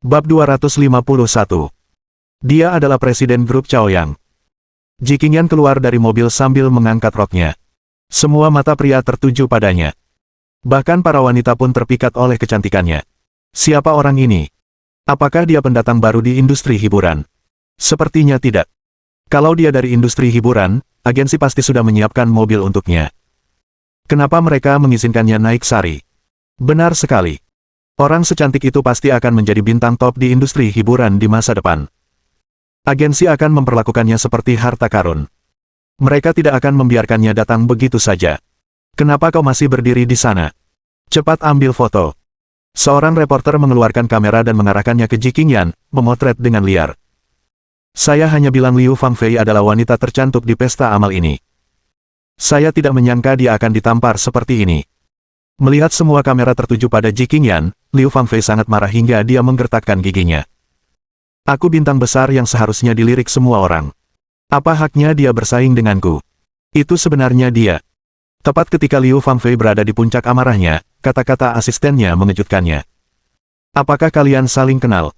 Bab 251. Dia adalah presiden grup Chaoyang. Ji Qingyan keluar dari mobil sambil mengangkat roknya. Semua mata pria tertuju padanya. Bahkan para wanita pun terpikat oleh kecantikannya. Siapa orang ini? Apakah dia pendatang baru di industri hiburan? Sepertinya tidak. Kalau dia dari industri hiburan, agensi pasti sudah menyiapkan mobil untuknya. Kenapa mereka mengizinkannya naik sari? Benar sekali. Orang secantik itu pasti akan menjadi bintang top di industri hiburan di masa depan. Agensi akan memperlakukannya seperti harta karun. Mereka tidak akan membiarkannya datang begitu saja. Kenapa kau masih berdiri di sana? Cepat ambil foto. Seorang reporter mengeluarkan kamera dan mengarahkannya ke Ji Qingyan, memotret dengan liar. Saya hanya bilang Liu Fangfei adalah wanita tercantik di pesta amal ini. Saya tidak menyangka dia akan ditampar seperti ini. Melihat semua kamera tertuju pada Ji Qingyan, Liu Fangfei sangat marah hingga dia menggertakkan giginya. Aku bintang besar yang seharusnya dilirik semua orang. Apa haknya dia bersaing denganku? Itu sebenarnya dia. Tepat ketika Liu Fangfei berada di puncak amarahnya, kata-kata asistennya mengejutkannya. Apakah kalian saling kenal?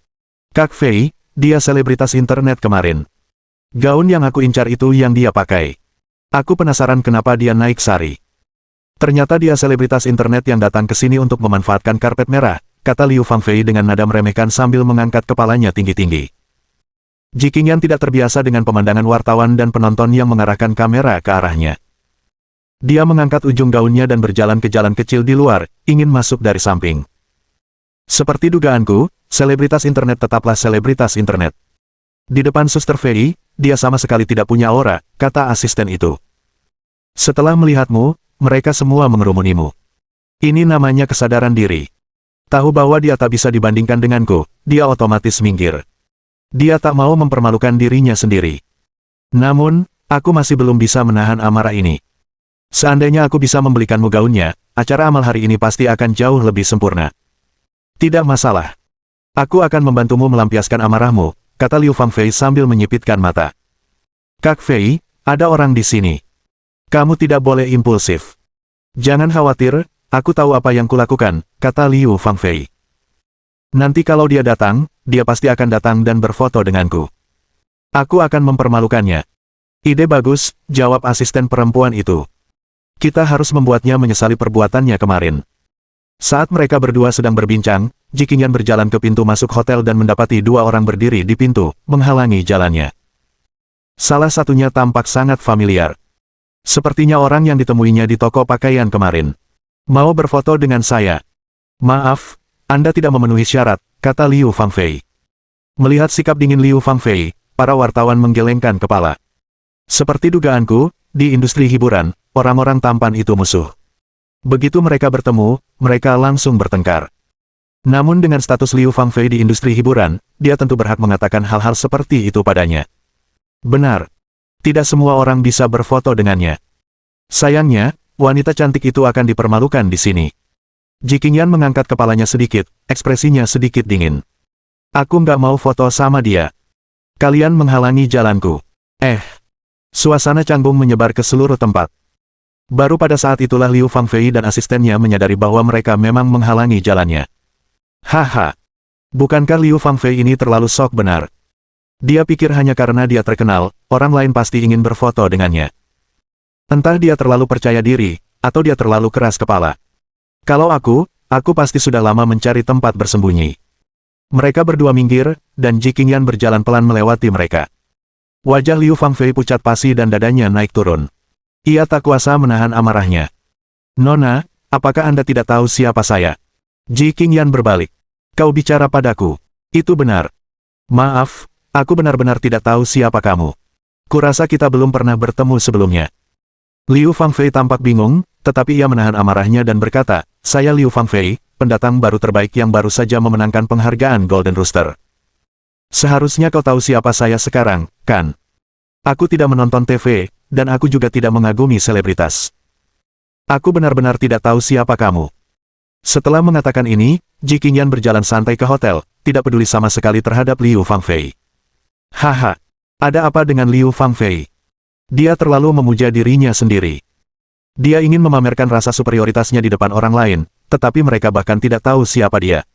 Kak Fei, dia selebritas internet kemarin. Gaun yang aku incar itu yang dia pakai. Aku penasaran kenapa dia naik sari. Ternyata dia selebritas internet yang datang ke sini untuk memanfaatkan karpet merah, kata Liu Fangfei dengan nada meremehkan sambil mengangkat kepalanya tinggi-tinggi. Ji Qingyan tidak terbiasa dengan pemandangan wartawan dan penonton yang mengarahkan kamera ke arahnya. Dia mengangkat ujung gaunnya dan berjalan ke jalan kecil di luar, ingin masuk dari samping. Seperti dugaanku, selebritas internet tetaplah selebritas internet. Di depan Suster Fei, dia sama sekali tidak punya aura, kata asisten itu. Setelah melihatmu, mereka semua mengerumunimu. Ini namanya kesadaran diri. Tahu bahwa dia tak bisa dibandingkan denganku, dia otomatis minggir. Dia tak mau mempermalukan dirinya sendiri. Namun, aku masih belum bisa menahan amarah ini. Seandainya aku bisa membelikanmu gaunnya, acara amal hari ini pasti akan jauh lebih sempurna. Tidak masalah. Aku akan membantumu melampiaskan amarahmu, kata Liu Fangfei sambil menyipitkan mata. Kak Fei, ada orang di sini. Kamu tidak boleh impulsif. Jangan khawatir, aku tahu apa yang kulakukan, kata Liu Fangfei. Nanti kalau dia datang, dia pasti akan datang dan berfoto denganku. Aku akan mempermalukannya. Ide bagus, jawab asisten perempuan itu. Kita harus membuatnya menyesali perbuatannya kemarin. Saat mereka berdua sedang berbincang, Ji Qingyan berjalan ke pintu masuk hotel dan mendapati dua orang berdiri di pintu, menghalangi jalannya. Salah satunya tampak sangat familiar. Sepertinya orang yang ditemuinya di toko pakaian kemarin. Mau berfoto dengan saya? Maaf, Anda tidak memenuhi syarat, kata Liu Fangfei. Melihat sikap dingin Liu Fangfei, para wartawan menggelengkan kepala. Seperti dugaanku, di industri hiburan, orang-orang tampan itu musuh. Begitu mereka bertemu, mereka langsung bertengkar. Namun dengan status Liu Fangfei di industri hiburan, dia tentu berhak mengatakan hal-hal seperti itu padanya. Benar. Tidak semua orang bisa berfoto dengannya. Sayangnya, wanita cantik itu akan dipermalukan di sini. Ji Qingyan mengangkat kepalanya sedikit, ekspresinya sedikit dingin. Aku nggak mau foto sama dia. Kalian menghalangi jalanku. Suasana canggung menyebar ke seluruh tempat. Baru pada saat itulah Liu Fangfei dan asistennya menyadari bahwa mereka memang menghalangi jalannya. Haha. Bukankah Liu Fangfei ini terlalu sok benar? Dia pikir hanya karena dia terkenal, orang lain pasti ingin berfoto dengannya. Entah dia terlalu percaya diri, atau dia terlalu keras kepala. Kalau aku pasti sudah lama mencari tempat bersembunyi. Mereka berdua minggir, dan Ji Qingyan berjalan pelan melewati mereka. Wajah Liu Fangfei pucat pasi dan dadanya naik turun. Ia tak kuasa menahan amarahnya. Nona, apakah Anda tidak tahu siapa saya? Ji Qingyan berbalik. Kau bicara padaku. Itu benar. Maaf. Aku benar-benar tidak tahu siapa kamu. Kurasa kita belum pernah bertemu sebelumnya. Liu Fangfei tampak bingung, tetapi ia menahan amarahnya dan berkata, saya Liu Fangfei, pendatang baru terbaik yang baru saja memenangkan penghargaan Golden Rooster. Seharusnya kau tahu siapa saya sekarang, kan? Aku tidak menonton TV, dan aku juga tidak mengagumi selebritas. Aku benar-benar tidak tahu siapa kamu. Setelah mengatakan ini, Ji Qingyan berjalan santai ke hotel, tidak peduli sama sekali terhadap Liu Fangfei. Haha, ada apa dengan Liu Fangfei? Dia terlalu memuja dirinya sendiri. Dia ingin memamerkan rasa superioritasnya di depan orang lain, tetapi mereka bahkan tidak tahu siapa dia.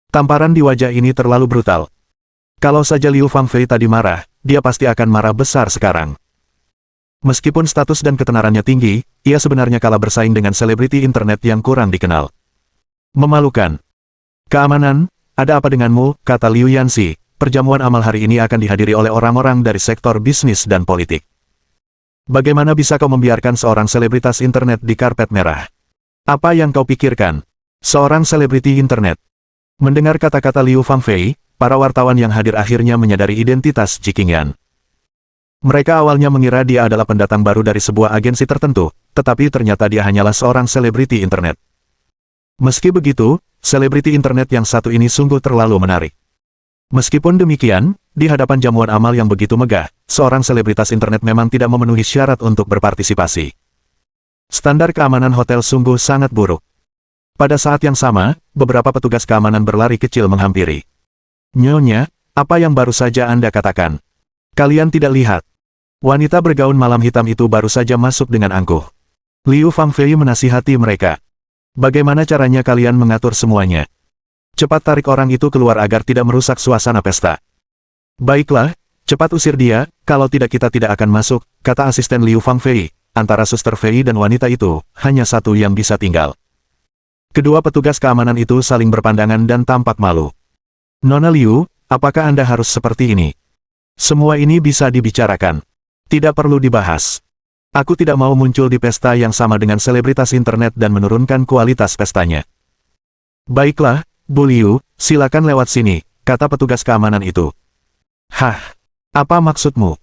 Tamparan di wajah ini terlalu brutal. Kalau saja Liu Fangfei tadi marah, dia pasti akan marah besar sekarang. Meskipun status dan ketenarannya tinggi, ia sebenarnya kalah bersaing dengan selebriti internet yang kurang dikenal. Memalukan. Keamanan, ada apa denganmu, kata Liu Yanxi. Perjamuan amal hari ini akan dihadiri oleh orang-orang dari sektor bisnis dan politik. Bagaimana bisa kau membiarkan seorang selebritas internet di karpet merah? Apa yang kau pikirkan? Seorang selebriti internet. Mendengar kata-kata Liu Fangfei, para wartawan yang hadir akhirnya menyadari identitas Ji Qingyan. Mereka awalnya mengira dia adalah pendatang baru dari sebuah agensi tertentu, tetapi ternyata dia hanyalah seorang selebriti internet. Meski begitu, selebriti internet yang satu ini sungguh terlalu menarik. Meskipun demikian, di hadapan jamuan amal yang begitu megah, seorang selebritas internet memang tidak memenuhi syarat untuk berpartisipasi. Standar keamanan hotel sungguh sangat buruk. Pada saat yang sama, beberapa petugas keamanan berlari kecil menghampiri. Nyonya, apa yang baru saja Anda katakan? Kalian tidak lihat? Wanita bergaun malam hitam itu baru saja masuk dengan angkuh. Liu Fangfei menasihati mereka. Bagaimana caranya kalian mengatur semuanya? Cepat tarik orang itu keluar agar tidak merusak suasana pesta. Baiklah, cepat usir dia, kalau tidak kita tidak akan masuk, kata asisten Liu Fangfei. Antara Suster Fei dan wanita itu, hanya satu yang bisa tinggal. Kedua petugas keamanan itu saling berpandangan dan tampak malu. Nona Liu, apakah Anda harus seperti ini? Semua ini bisa dibicarakan. Tidak perlu dibahas. Aku tidak mau muncul di pesta yang sama dengan selebritas internet dan menurunkan kualitas pestanya. Baiklah, Bu Liu, silakan lewat sini, kata petugas keamanan itu. Hah? Apa maksudmu?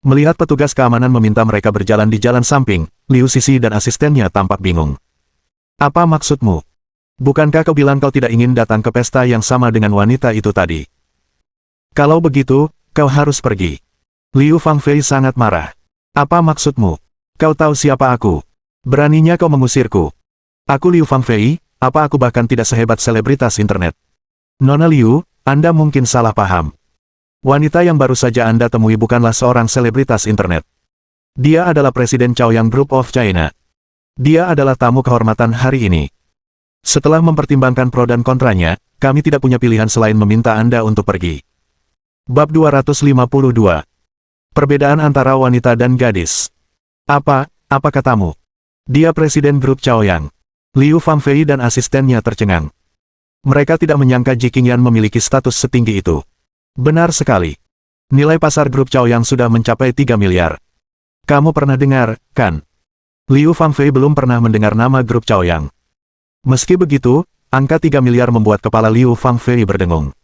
Melihat petugas keamanan meminta mereka berjalan di jalan samping, Liu Sisi dan asistennya tampak bingung. Apa maksudmu? Bukankah kau bilang kau tidak ingin datang ke pesta yang sama dengan wanita itu tadi? Kalau begitu, kau harus pergi. Liu Fangfei sangat marah. Apa maksudmu? Kau tahu siapa aku? Beraninya kau mengusirku? Aku Liu Fangfei, apa aku bahkan tidak sehebat selebritas internet? Nona Liu, Anda mungkin salah paham. Wanita yang baru saja Anda temui bukanlah seorang selebritas internet. Dia adalah Presiden Chaoyang Group of China. Dia adalah tamu kehormatan hari ini. Setelah mempertimbangkan pro dan kontranya, kami tidak punya pilihan selain meminta Anda untuk pergi. Bab 252. Perbedaan antara wanita dan gadis. Apa katamu? Dia Presiden Grup Chaoyang. Liu Fangfei dan asistennya tercengang. Mereka tidak menyangka Ji Qingyan memiliki status setinggi itu. Benar sekali. Nilai pasar grup Chaoyang sudah mencapai 3 miliar. Kamu pernah dengar, kan? Liu Fangfei belum pernah mendengar nama grup Chaoyang. Meski begitu, angka 3 miliar membuat kepala Liu Fangfei berdengung.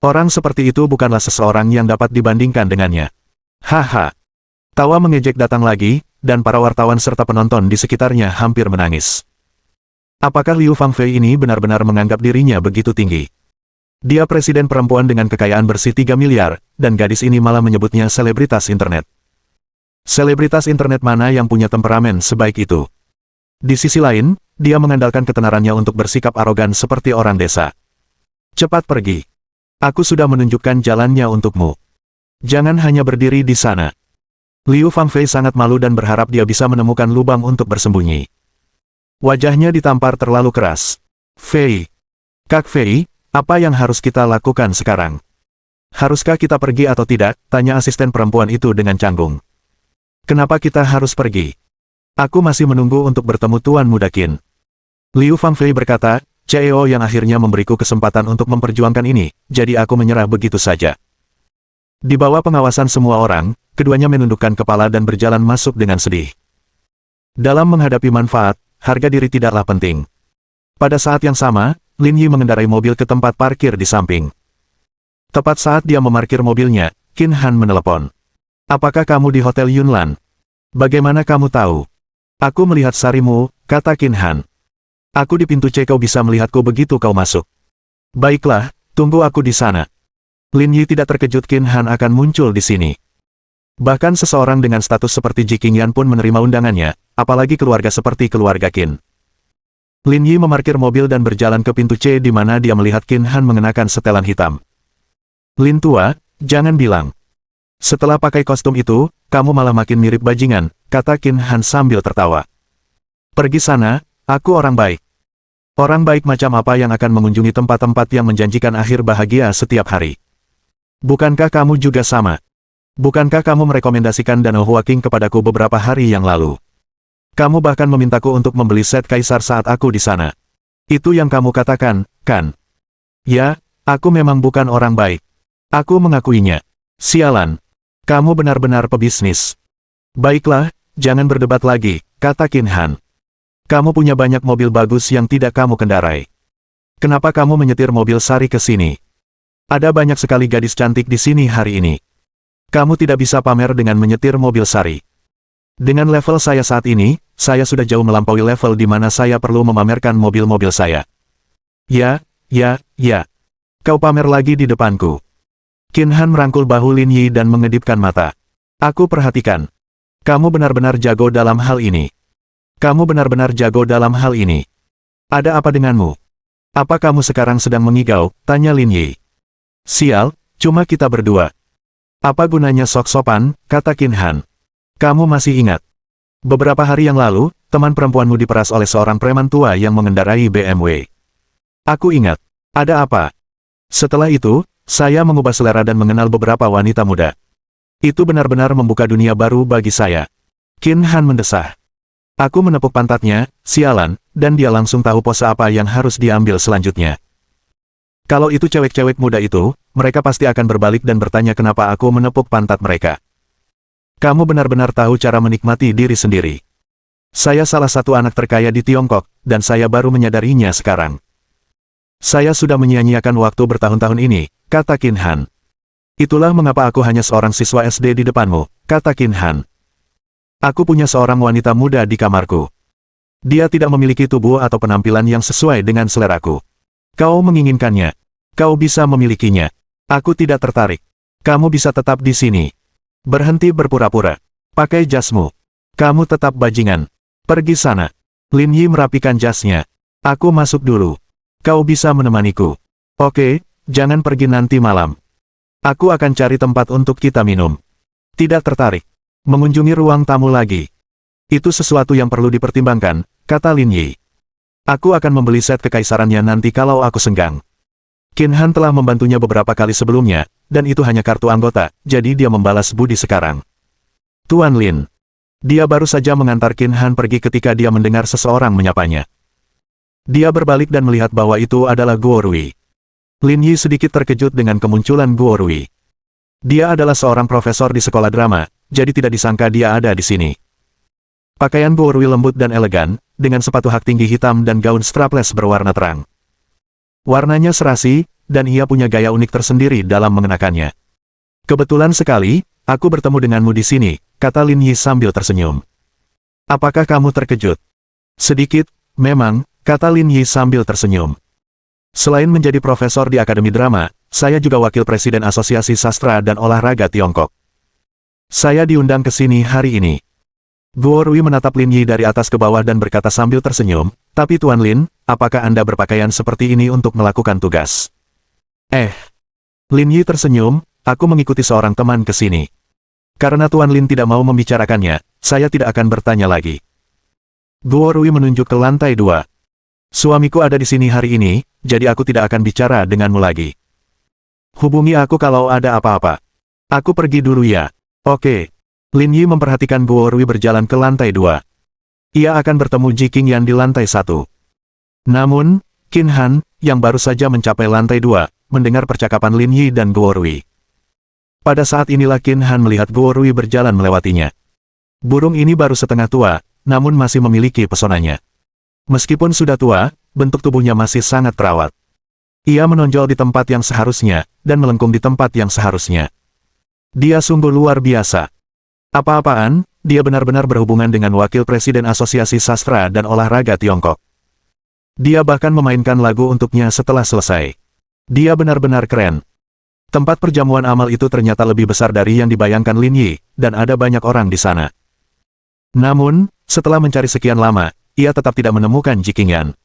Orang seperti itu bukanlah seseorang yang dapat dibandingkan dengannya. Haha. Tawa mengejek datang lagi, dan para wartawan serta penonton di sekitarnya hampir menangis. Apakah Liu Fangfei ini benar-benar menganggap dirinya begitu tinggi? Dia presiden perempuan dengan kekayaan bersih 3 miliar, dan gadis ini malah menyebutnya selebritas internet. Selebritas internet mana yang punya temperamen sebaik itu? Di sisi lain, dia mengandalkan ketenarannya untuk bersikap arogan seperti orang desa. Cepat pergi. Aku sudah menunjukkan jalannya untukmu. Jangan hanya berdiri di sana. Liu Fangfei sangat malu dan berharap dia bisa menemukan lubang untuk bersembunyi. Wajahnya ditampar terlalu keras. Fei. Kak Fei, apa yang harus kita lakukan sekarang? Haruskah kita pergi atau tidak? Tanya asisten perempuan itu dengan canggung. Kenapa kita harus pergi? Aku masih menunggu untuk bertemu Tuan Muda Qin. Liu Fangfei berkata, CEO yang akhirnya memberiku kesempatan untuk memperjuangkan ini, jadi aku menyerah begitu saja. Di bawah pengawasan semua orang, keduanya menundukkan kepala dan berjalan masuk dengan sedih. Dalam menghadapi manfaat, harga diri tidaklah penting. Pada saat yang sama, Lin Yi mengendarai mobil ke tempat parkir di samping. Tepat saat dia memarkir mobilnya, Qin Han menelepon. Apakah kamu di Hotel Yunlan? Bagaimana kamu tahu? Aku melihat sarimu, kata Qin Han. Aku di pintu C, kau bisa melihatku begitu kau masuk. Baiklah, tunggu aku di sana. Lin Yi tidak terkejut Qin Han akan muncul di sini. Bahkan seseorang dengan status seperti Ji Qingyan pun menerima undangannya, apalagi keluarga seperti keluarga Qin. Lin Yi memarkir mobil dan berjalan ke pintu C di mana dia melihat Qin Han mengenakan setelan hitam. Lin tua, jangan bilang. Setelah pakai kostum itu, kamu malah makin mirip bajingan, kata Qin Han sambil tertawa. Pergi sana, aku orang baik. Orang baik macam apa yang akan mengunjungi tempat-tempat yang menjanjikan akhir bahagia setiap hari? Bukankah kamu juga sama? Bukankah kamu merekomendasikan Danau Huaqing kepadaku beberapa hari yang lalu? Kamu bahkan memintaku untuk membeli set kaisar saat aku di sana. Itu yang kamu katakan, kan? Ya, aku memang bukan orang baik. Aku mengakuinya. Sialan. Kamu benar-benar pebisnis. Baiklah, jangan berdebat lagi, kata Qin Han. Kamu punya banyak mobil bagus yang tidak kamu kendarai. Kenapa kamu menyetir mobil Sari ke sini? Ada banyak sekali gadis cantik di sini hari ini. Kamu tidak bisa pamer dengan menyetir mobil Sari. Dengan level saya saat ini, saya sudah jauh melampaui level di mana saya perlu memamerkan mobil-mobil saya. Ya. Kau pamer lagi di depanku. Qin Han merangkul bahu Lin Yi dan mengedipkan mata. Aku perhatikan. Kamu benar-benar jago dalam hal ini. Kamu benar-benar jago dalam hal ini. Ada apa denganmu? Apa kamu sekarang sedang mengigau? Tanya Lin Yi. Sial, cuma kita berdua. Apa gunanya sok sopan, kata Qin Han. Kamu masih ingat? Beberapa hari yang lalu, teman perempuanmu diperas oleh seorang preman tua yang mengendarai BMW. Aku ingat. Ada apa? Setelah itu, saya mengubah selera dan mengenal beberapa wanita muda. Itu benar-benar membuka dunia baru bagi saya. Qin Han mendesah. Aku menepuk pantatnya, sialan, dan dia langsung tahu pose apa yang harus diambil selanjutnya. Kalau itu cewek-cewek muda itu, mereka pasti akan berbalik dan bertanya kenapa aku menepuk pantat mereka. Kamu benar-benar tahu cara menikmati diri sendiri. Saya salah satu anak terkaya di Tiongkok, dan saya baru menyadarinya sekarang. Saya sudah menyia-nyiakan waktu bertahun-tahun ini, kata Qin Han. Itulah mengapa aku hanya seorang siswa SD di depanmu, kata Qin Han. Aku punya seorang wanita muda di kamarku. Dia tidak memiliki tubuh atau penampilan yang sesuai dengan seleraku. Kau menginginkannya. Kau bisa memilikinya. Aku tidak tertarik. Kamu bisa tetap di sini. Berhenti berpura-pura. Pakai jasmu. Kamu tetap bajingan. Pergi sana. Lin Yi merapikan jasnya. Aku masuk dulu. Kau bisa menemaniku. Oke, jangan pergi nanti malam. Aku akan cari tempat untuk kita minum. Tidak tertarik. Mengunjungi ruang tamu lagi. Itu sesuatu yang perlu dipertimbangkan, kata Lin Yi. Aku akan membeli set kekaisarannya nanti kalau aku senggang. Qin Han telah membantunya beberapa kali sebelumnya, dan itu hanya kartu anggota, jadi dia membalas budi sekarang. Tuan Lin. Dia baru saja mengantar Qin Han pergi ketika dia mendengar seseorang menyapanya. Dia berbalik dan melihat bahwa itu adalah Guo Rui. Lin Yi sedikit terkejut dengan kemunculan Guo Rui. Dia adalah seorang profesor di sekolah drama, jadi tidak disangka dia ada di sini. Pakaian Guo Rui lembut dan elegan, dengan sepatu hak tinggi hitam dan gaun strapless berwarna terang. Warnanya serasi, dan ia punya gaya unik tersendiri dalam mengenakannya. Kebetulan sekali, aku bertemu denganmu di sini, kata Lin Yi sambil tersenyum. Apakah kamu terkejut? Sedikit, memang, kata Lin Yi sambil tersenyum. Selain menjadi profesor di Akademi Drama, saya juga wakil presiden Asosiasi Sastra dan Olahraga Tiongkok. Saya diundang ke sini hari ini. Guo Rui menatap Lin Yi dari atas ke bawah dan berkata sambil tersenyum, tapi Tuan Lin, apakah Anda berpakaian seperti ini untuk melakukan tugas? Lin Yi tersenyum, aku mengikuti seorang teman ke sini. Karena Tuan Lin tidak mau membicarakannya, saya tidak akan bertanya lagi. Guo Rui menunjuk ke lantai 2. Suamiku ada di sini hari ini, jadi aku tidak akan bicara denganmu lagi. Hubungi aku kalau ada apa-apa. Aku pergi dulu ya. Oke. Lin Yi memperhatikan Guo Rui berjalan ke lantai 2. Ia akan bertemu Ji Qingyan di lantai 1. Namun, Qin Han, yang baru saja mencapai lantai 2, mendengar percakapan Lin Yi dan Guo Rui. Pada saat inilah Qin Han melihat Guo Rui berjalan melewatinya. Burung ini baru setengah tua, namun masih memiliki pesonanya. Meskipun sudah tua, bentuk tubuhnya masih sangat terawat. Ia menonjol di tempat yang seharusnya, dan melengkung di tempat yang seharusnya. Dia sungguh luar biasa. Apa-apaan, dia benar-benar berhubungan dengan wakil presiden Asosiasi Sastra dan Olahraga Tiongkok. Dia bahkan memainkan lagu untuknya setelah selesai. Dia benar-benar keren. Tempat perjamuan amal itu ternyata lebih besar dari yang dibayangkan Lin Yi, dan ada banyak orang di sana. Namun, setelah mencari sekian lama, ia tetap tidak menemukan Ji Qingyan.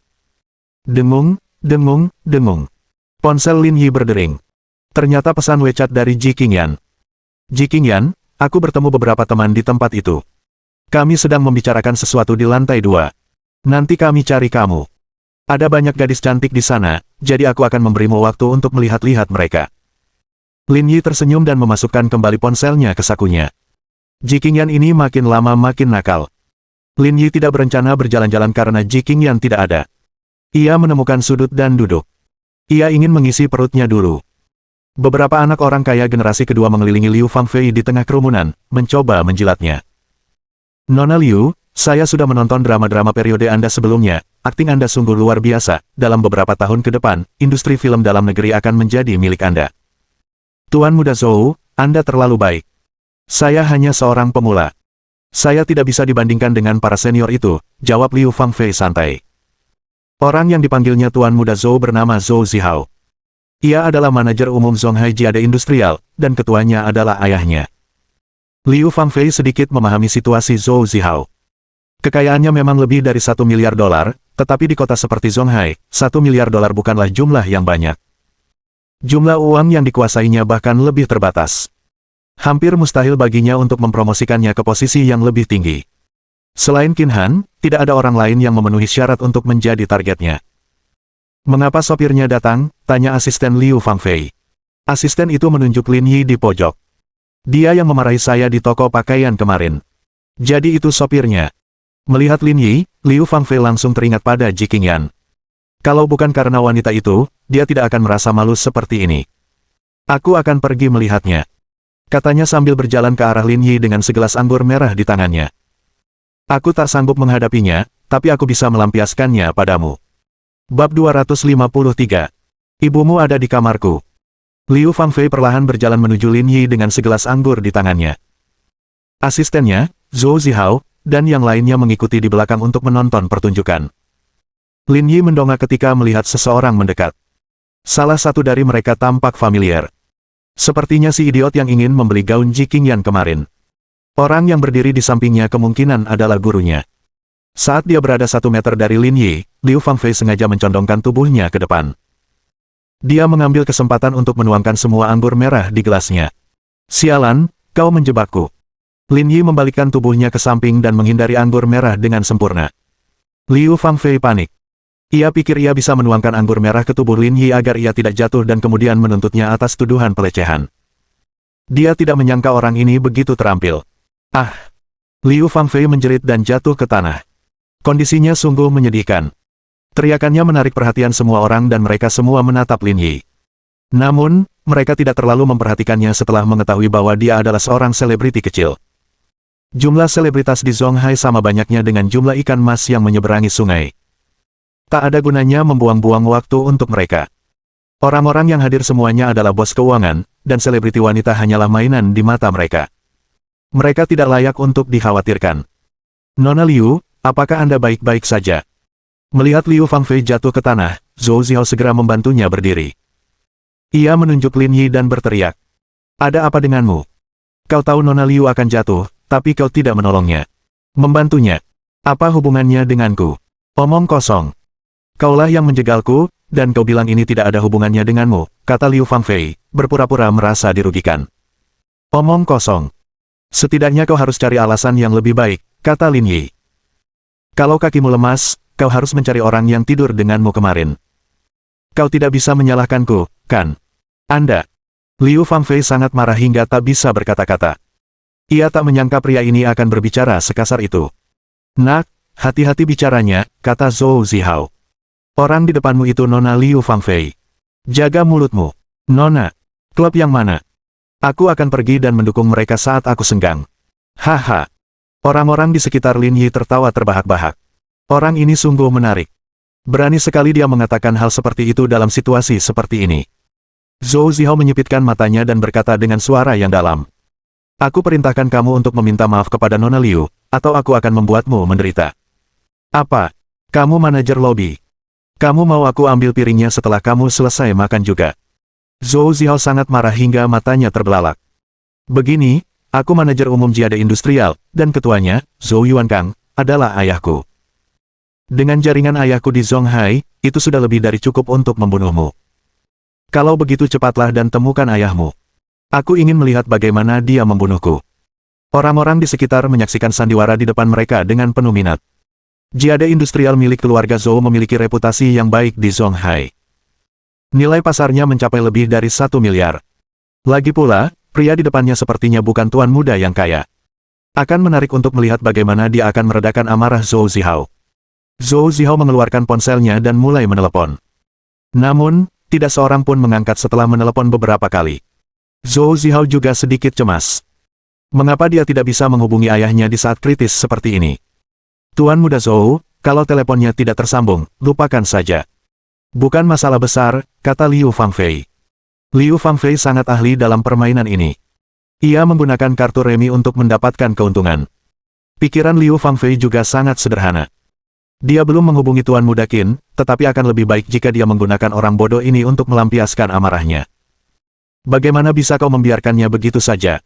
Dengung, dengung, dengung. Ponsel Lin Yi berdering. Ternyata pesan WeChat dari Ji Qingyan. Ji Qingyan, aku bertemu beberapa teman di tempat itu. Kami sedang membicarakan sesuatu di lantai 2. Nanti kami cari kamu. Ada banyak gadis cantik di sana, jadi aku akan memberimu waktu untuk melihat-lihat mereka. Lin Yi tersenyum dan memasukkan kembali ponselnya ke sakunya. Ji Qingyan ini makin lama makin nakal. Lin Yi tidak berencana berjalan-jalan karena Ji Qingyan tidak ada. Ia menemukan sudut dan duduk. Ia ingin mengisi perutnya dulu. Beberapa anak orang kaya generasi kedua mengelilingi Liu Fangfei di tengah kerumunan, mencoba menjilatnya. Nona Liu, saya sudah menonton drama-drama periode Anda sebelumnya, akting Anda sungguh luar biasa, dalam beberapa tahun ke depan, industri film dalam negeri akan menjadi milik Anda. Tuan Muda Zhou, Anda terlalu baik. Saya hanya seorang pemula. Saya tidak bisa dibandingkan dengan para senior itu, jawab Liu Fangfei santai. Orang yang dipanggilnya Tuan Muda Zhou bernama Zhou Zihao. Ia adalah manajer umum Zonghai Jiade Industrial, dan ketuanya adalah ayahnya. Liu Fangfei sedikit memahami situasi Zhou Zihao. Kekayaannya memang lebih dari $1 miliar, tetapi di kota seperti Zonghai, $1 miliar bukanlah jumlah yang banyak. Jumlah uang yang dikuasainya bahkan lebih terbatas. Hampir mustahil baginya untuk mempromosikannya ke posisi yang lebih tinggi. Selain Qin Han, tidak ada orang lain yang memenuhi syarat untuk menjadi targetnya. Mengapa sopirnya datang? Tanya asisten Liu Fangfei. Asisten itu menunjuk Lin Yi di pojok. Dia yang memarahi saya di toko pakaian kemarin. Jadi itu sopirnya. Melihat Lin Yi, Liu Fangfei langsung teringat pada Ji Qingyan. Kalau bukan karena wanita itu, dia tidak akan merasa malu seperti ini. Aku akan pergi melihatnya. Katanya sambil berjalan ke arah Lin Yi dengan segelas anggur merah di tangannya. Aku tak sanggup menghadapinya, tapi aku bisa melampiaskannya padamu. Bab 253. Ibumu ada di kamarku. Liu Fangfei perlahan berjalan menuju Lin Yi dengan segelas anggur di tangannya. Asistennya, Zhou Zihao, dan yang lainnya mengikuti di belakang untuk menonton pertunjukan. Lin Yi mendongak ketika melihat seseorang mendekat. Salah satu dari mereka tampak familiar. Sepertinya si idiot yang ingin membeli gaun Ji Qingyan kemarin. Orang yang berdiri di sampingnya kemungkinan adalah gurunya. Saat dia berada 1 meter dari Lin Yi, Liu Fangfei sengaja mencondongkan tubuhnya ke depan. Dia mengambil kesempatan untuk menuangkan semua anggur merah di gelasnya. Sialan, kau menjebakku. Lin Yi membalikkan tubuhnya ke samping dan menghindari anggur merah dengan sempurna. Liu Fangfei panik. Ia pikir ia bisa menuangkan anggur merah ke tubuh Lin Yi agar ia tidak jatuh dan kemudian menuntutnya atas tuduhan pelecehan. Dia tidak menyangka orang ini begitu terampil. Ah! Liu Fangfei menjerit dan jatuh ke tanah. Kondisinya sungguh menyedihkan. Teriakannya menarik perhatian semua orang dan mereka semua menatap Lin Yi. Namun, mereka tidak terlalu memperhatikannya setelah mengetahui bahwa dia adalah seorang selebriti kecil. Jumlah selebritas di Zonghai sama banyaknya dengan jumlah ikan mas yang menyeberangi sungai. Tak ada gunanya membuang-buang waktu untuk mereka. Orang-orang yang hadir semuanya adalah bos keuangan, dan selebriti wanita hanyalah mainan di mata mereka. Mereka tidak layak untuk dikhawatirkan. Nona Liu, apakah Anda baik-baik saja? Melihat Liu Fangfei jatuh ke tanah, Zhou Zihao segera membantunya berdiri. Ia menunjuk Lin Yi dan berteriak. Ada apa denganmu? Kau tahu Nona Liu akan jatuh, tapi kau tidak menolongnya. Membantunya. Apa hubungannya denganku? Omong kosong. Kaulah yang menjegalku, dan kau bilang ini tidak ada hubungannya denganmu, kata Liu Fangfei, berpura-pura merasa dirugikan. Omong kosong. Setidaknya kau harus cari alasan yang lebih baik, kata Lin Yi. Kalau kakimu lemas, kau harus mencari orang yang tidur denganmu kemarin. Kau tidak bisa menyalahkanku, kan? Anda. Liu Fangfei sangat marah hingga tak bisa berkata-kata. Ia tak menyangka pria ini akan berbicara sekasar itu. Nak, hati-hati bicaranya, kata Zhou Zihao. Orang di depanmu itu Nona Liu Fangfei. Jaga mulutmu. Nona. Klub yang mana? Aku akan pergi dan mendukung mereka saat aku senggang. Haha. Orang-orang di sekitar Lin Yi tertawa terbahak-bahak. Orang ini sungguh menarik. Berani sekali dia mengatakan hal seperti itu dalam situasi seperti ini. Zhou Zihao menyipitkan matanya dan berkata dengan suara yang dalam. Aku perintahkan kamu untuk meminta maaf kepada Nona Liu, atau aku akan membuatmu menderita. Apa? Kamu manajer lobi. Kamu mau aku ambil piringnya setelah kamu selesai makan juga. Zhou Zihao sangat marah hingga matanya terbelalak. Begini, aku manajer umum Jiade Industrial, dan ketuanya, Zhou Yuankang, adalah ayahku. Dengan jaringan ayahku di Zonghai, itu sudah lebih dari cukup untuk membunuhmu. Kalau begitu cepatlah dan temukan ayahmu. Aku ingin melihat bagaimana dia membunuhku. Orang-orang di sekitar menyaksikan sandiwara di depan mereka dengan penuh minat. Jade industrial milik keluarga Zhou memiliki reputasi yang baik di Zonghai. Nilai pasarnya mencapai lebih dari 1 miliar. Lagi pula, pria di depannya sepertinya bukan tuan muda yang kaya. Akan menarik untuk melihat bagaimana dia akan meredakan amarah Zhou Zihao. Zhou Zihao mengeluarkan ponselnya dan mulai menelepon. Namun, tidak seorang pun mengangkat setelah menelepon beberapa kali. Zhou Zihao juga sedikit cemas. Mengapa dia tidak bisa menghubungi ayahnya di saat kritis seperti ini? Tuan muda Zhou, kalau teleponnya tidak tersambung, lupakan saja. Bukan masalah besar, kata Liu Fangfei. Liu Fangfei sangat ahli dalam permainan ini. Ia menggunakan kartu remi untuk mendapatkan keuntungan. Pikiran Liu Fangfei juga sangat sederhana. Dia belum menghubungi Tuan Muda Qin, tetapi akan lebih baik jika dia menggunakan orang bodoh ini untuk melampiaskan amarahnya. Bagaimana bisa kau membiarkannya begitu saja?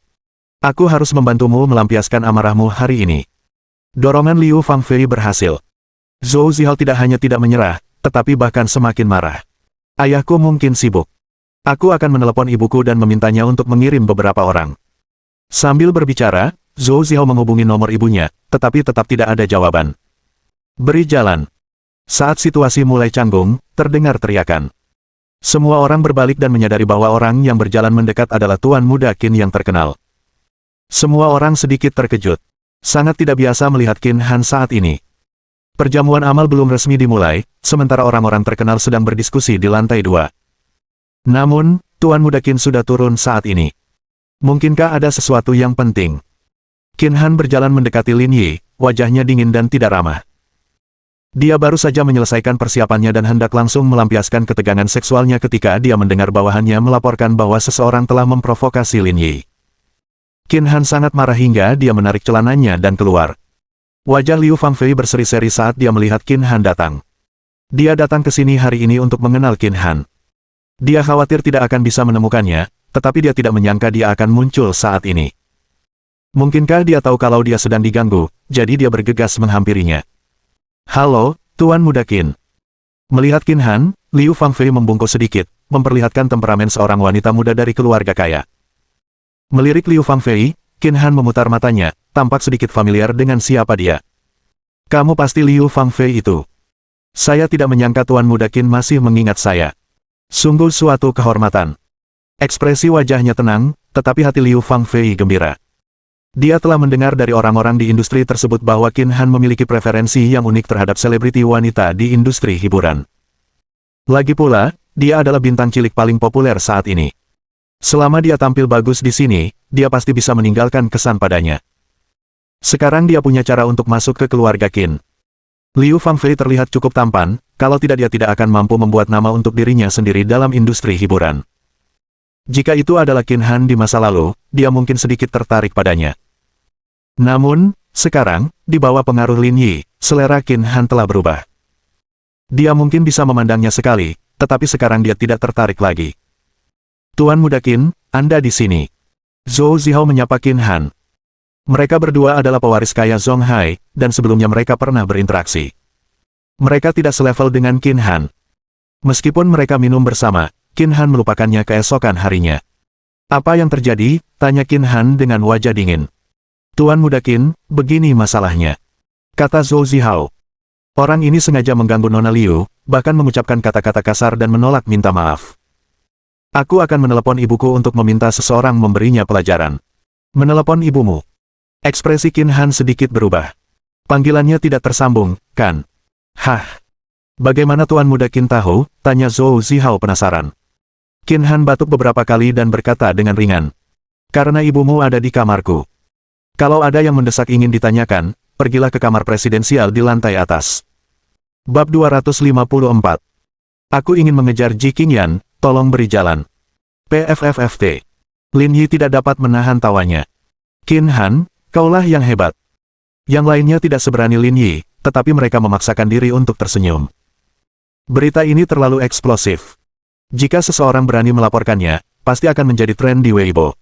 Aku harus membantumu melampiaskan amarahmu hari ini. Dorongan Liu Fangfei berhasil. Zhou Zihao tidak hanya tidak menyerah, tetapi bahkan semakin marah. Ayahku mungkin sibuk. Aku akan menelepon ibuku dan memintanya untuk mengirim beberapa orang. Sambil berbicara, Zhou Zihao menghubungi nomor ibunya, tetapi tetap tidak ada jawaban. Beri jalan. Saat situasi mulai canggung, terdengar teriakan. Semua orang berbalik dan menyadari bahwa orang yang berjalan mendekat adalah Tuan Muda Qin yang terkenal. Semua orang sedikit terkejut. Sangat tidak biasa melihat Qin Han saat ini. Perjamuan amal belum resmi dimulai, sementara orang-orang terkenal sedang berdiskusi di lantai 2. Namun, Tuan Muda Qin sudah turun saat ini. Mungkinkah ada sesuatu yang penting? Qin Han berjalan mendekati Lin Yi, wajahnya dingin dan tidak ramah. Dia baru saja menyelesaikan persiapannya dan hendak langsung melampiaskan ketegangan seksualnya ketika dia mendengar bawahannya melaporkan bahwa seseorang telah memprovokasi Lin Yi. Qin Han sangat marah hingga dia menarik celananya dan keluar. Wajah Liu Fangfei berseri-seri saat dia melihat Qin Han datang. Dia datang ke sini hari ini untuk mengenal Qin Han. Dia khawatir tidak akan bisa menemukannya, tetapi dia tidak menyangka dia akan muncul saat ini. Mungkinkah dia tahu kalau dia sedang diganggu, jadi dia bergegas menghampirinya. Halo, Tuan Muda Qin. Melihat Qin Han, Liu Fangfei membungkuk sedikit, memperlihatkan temperamen seorang wanita muda dari keluarga kaya. Melirik Liu Fangfei, Qin Han memutar matanya, tampak sedikit familiar dengan siapa dia. Kamu pasti Liu Fangfei itu. Saya tidak menyangka Tuan Muda Qin masih mengingat saya. Sungguh suatu kehormatan. Ekspresi wajahnya tenang, tetapi hati Liu Fangfei gembira. Dia telah mendengar dari orang-orang di industri tersebut bahwa Qin Han memiliki preferensi yang unik terhadap selebriti wanita di industri hiburan. Lagi pula, dia adalah bintang cilik paling populer saat ini. Selama dia tampil bagus di sini, dia pasti bisa meninggalkan kesan padanya. Sekarang dia punya cara untuk masuk ke keluarga Qin. Liu Fangfei terlihat cukup tampan, kalau tidak dia tidak akan mampu membuat nama untuk dirinya sendiri dalam industri hiburan. Jika itu adalah Qin Han di masa lalu, dia mungkin sedikit tertarik padanya. Namun, sekarang, di bawah pengaruh Lin Yi, selera Qin Han telah berubah. Dia mungkin bisa memandangnya sekali, tetapi sekarang dia tidak tertarik lagi. Tuan Muda Qin, Anda di sini. Zhou Zihao menyapa Qin Han. Mereka berdua adalah pewaris kaya Zonghai, dan sebelumnya mereka pernah berinteraksi. Mereka tidak selevel dengan Qin Han. Meskipun mereka minum bersama, Qin Han melupakannya keesokan harinya. Apa yang terjadi? Tanya Qin Han dengan wajah dingin. Tuan Muda Qin, begini masalahnya. Kata Zhou Zihao. Orang ini sengaja mengganggu Nona Liu, bahkan mengucapkan kata-kata kasar dan menolak minta maaf. Aku akan menelepon ibuku untuk meminta seseorang memberinya pelajaran. Menelepon ibumu. Ekspresi Qin Han sedikit berubah. Panggilannya tidak tersambung, kan? Hah? Bagaimana Tuan Muda Qin tahu? Tanya Zhou Zihao penasaran. Qin Han batuk beberapa kali dan berkata dengan ringan. Karena ibumu ada di kamarku. Kalau ada yang mendesak ingin ditanyakan, pergilah ke kamar presidensial di lantai atas. Bab 254. Aku ingin mengejar Ji Qingyan. Tolong beri jalan. PFFFT. Lin Yi tidak dapat menahan tawanya. Qin Han, kaulah yang hebat. Yang lainnya tidak seberani Lin Yi, tetapi mereka memaksakan diri untuk tersenyum. Berita ini terlalu eksplosif. Jika seseorang berani melaporkannya, pasti akan menjadi tren di Weibo.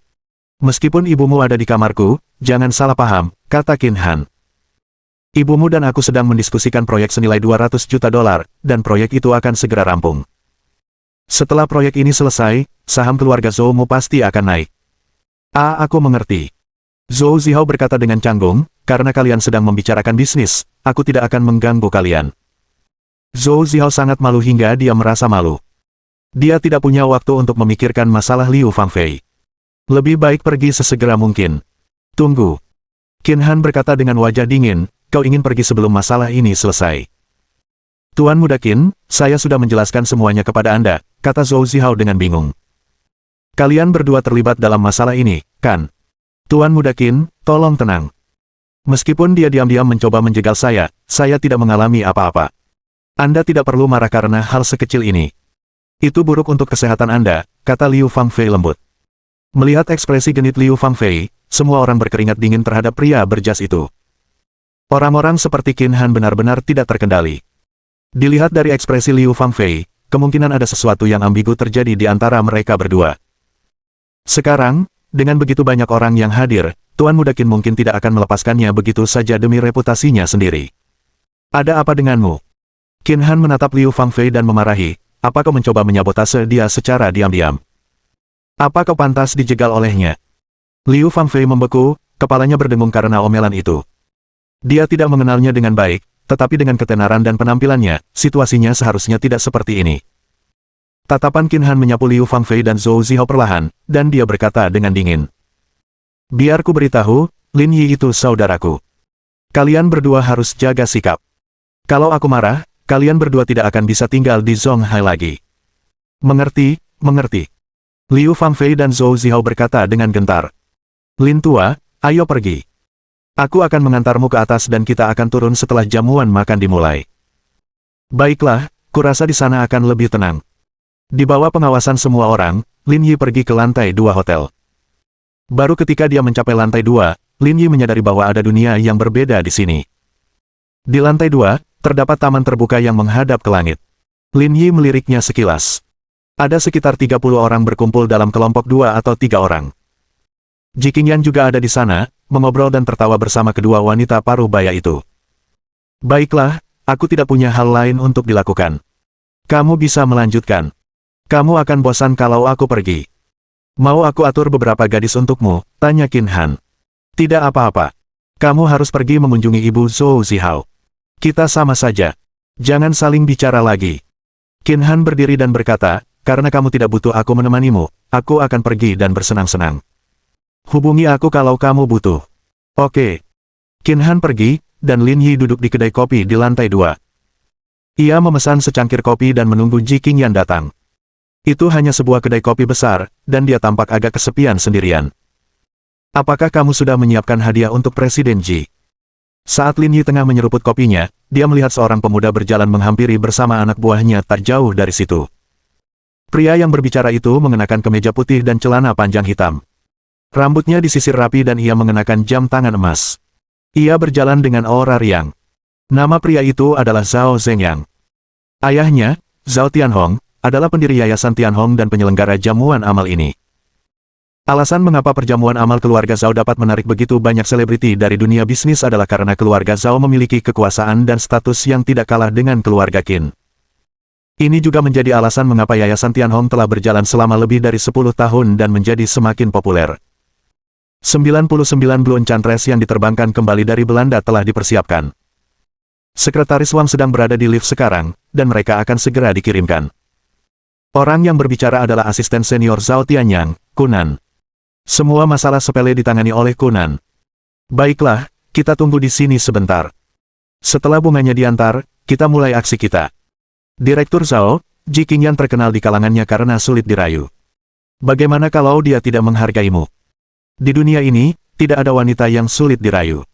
Meskipun ibumu ada di kamarku, jangan salah paham, kata Qin Han. Ibumu dan aku sedang mendiskusikan proyek senilai $200 juta, dan proyek itu akan segera rampung. Setelah proyek ini selesai, saham keluarga Zhoumu pasti akan naik. Aku mengerti. Zhou Zihao berkata dengan canggung, karena kalian sedang membicarakan bisnis, aku tidak akan mengganggu kalian. Zhou Zihao sangat malu hingga dia merasa malu. Dia tidak punya waktu untuk memikirkan masalah Liu Fangfei. Lebih baik pergi sesegera mungkin. Tunggu. Qin Han berkata dengan wajah dingin, kau ingin pergi sebelum masalah ini selesai. Tuan Muda Qin, saya sudah menjelaskan semuanya kepada Anda, kata Zhou Zihao dengan bingung. Kalian berdua terlibat dalam masalah ini, kan? Tuan Muda Qin, tolong tenang. Meskipun dia diam-diam mencoba menjegal saya tidak mengalami apa-apa. Anda tidak perlu marah karena hal sekecil ini. Itu buruk untuk kesehatan Anda, kata Liu Fangfei lembut. Melihat ekspresi genit Liu Fangfei, semua orang berkeringat dingin terhadap pria berjas itu. Orang-orang seperti Qin Han benar-benar tidak terkendali. Dilihat dari ekspresi Liu Fangfei, kemungkinan ada sesuatu yang ambigu terjadi di antara mereka berdua. Sekarang, dengan begitu banyak orang yang hadir, Tuan Muda Qin mungkin tidak akan melepaskannya begitu saja demi reputasinya sendiri. Ada apa denganmu? Qin Han menatap Liu Fangfei dan memarahi, apa kau mencoba menyabotase dia secara diam-diam? Apa kau pantas dijegal olehnya? Liu Fangfei membeku, kepalanya berdengung karena omelan itu. Dia tidak mengenalnya dengan baik, tetapi dengan ketenaran dan penampilannya, situasinya seharusnya tidak seperti ini. Tatapan Qin Han menyapu Liu Fangfei dan Zhou Zihao perlahan, dan dia berkata dengan dingin. Biar ku beritahu, Lin Yi itu saudaraku. Kalian berdua harus jaga sikap. Kalau aku marah, kalian berdua tidak akan bisa tinggal di Zonghai lagi. Mengerti, mengerti. Liu Fangfei dan Zhou Zihao berkata dengan gentar. Lin tua, ayo pergi. Aku akan mengantarmu ke atas dan kita akan turun setelah jamuan makan dimulai. Baiklah, kurasa di sana akan lebih tenang. Di bawah pengawasan semua orang, Lin Yi pergi ke lantai 2 hotel. Baru ketika dia mencapai lantai 2, Lin Yi menyadari bahwa ada dunia yang berbeda di sini. Di lantai 2, terdapat taman terbuka yang menghadap ke langit. Lin Yi meliriknya sekilas. Ada sekitar 30 orang berkumpul dalam kelompok 2 atau 3 orang. Ji Qingyan juga ada di sana, mengobrol dan tertawa bersama kedua wanita paruh baya itu. Baiklah, aku tidak punya hal lain untuk dilakukan. Kamu bisa melanjutkan. Kamu akan bosan kalau aku pergi. Mau aku atur beberapa gadis untukmu, tanya Qin Han. Tidak apa-apa. Kamu harus pergi mengunjungi Ibu Zhou Zihao. Kita sama saja. Jangan saling bicara lagi. Qin Han berdiri dan berkata, karena kamu tidak butuh aku menemanimu, aku akan pergi dan bersenang-senang. Hubungi aku kalau kamu butuh. Oke. Qin Han pergi, dan Lin Yi duduk di kedai kopi di lantai 2. Ia memesan secangkir kopi dan menunggu Ji Qingyan datang. Itu hanya sebuah kedai kopi besar, dan dia tampak agak kesepian sendirian. Apakah kamu sudah menyiapkan hadiah untuk Presiden Ji? Saat Lin Yi tengah menyeruput kopinya, dia melihat seorang pemuda berjalan menghampiri bersama anak buahnya tak jauh dari situ. Pria yang berbicara itu mengenakan kemeja putih dan celana panjang hitam. Rambutnya disisir rapi dan ia mengenakan jam tangan emas. Ia berjalan dengan aura riang. Nama pria itu adalah Zhao Zhengyang. Ayahnya, Zhao Tianhong, adalah pendiri Yayasan Tianhong dan penyelenggara jamuan amal ini. Alasan mengapa perjamuan amal keluarga Zhao dapat menarik begitu banyak selebriti dari dunia bisnis adalah karena keluarga Zhao memiliki kekuasaan dan status yang tidak kalah dengan keluarga Qin. Ini juga menjadi alasan mengapa Yayasan Tianhong telah berjalan selama lebih dari 10 tahun dan menjadi semakin populer. 99 Blue Enchantress yang diterbangkan kembali dari Belanda telah dipersiapkan. Sekretaris Wang sedang berada di lift sekarang, dan mereka akan segera dikirimkan. Orang yang berbicara adalah asisten senior Zhao Tianyang, Kunan. Semua masalah sepele ditangani oleh Kunan. Baiklah, kita tunggu di sini sebentar. Setelah bunganya diantar, kita mulai aksi kita. Direktur Zhao, Ji Qingyan terkenal di kalangannya karena sulit dirayu. Bagaimana kalau dia tidak menghargaimu? Di dunia ini, tidak ada wanita yang sulit dirayu.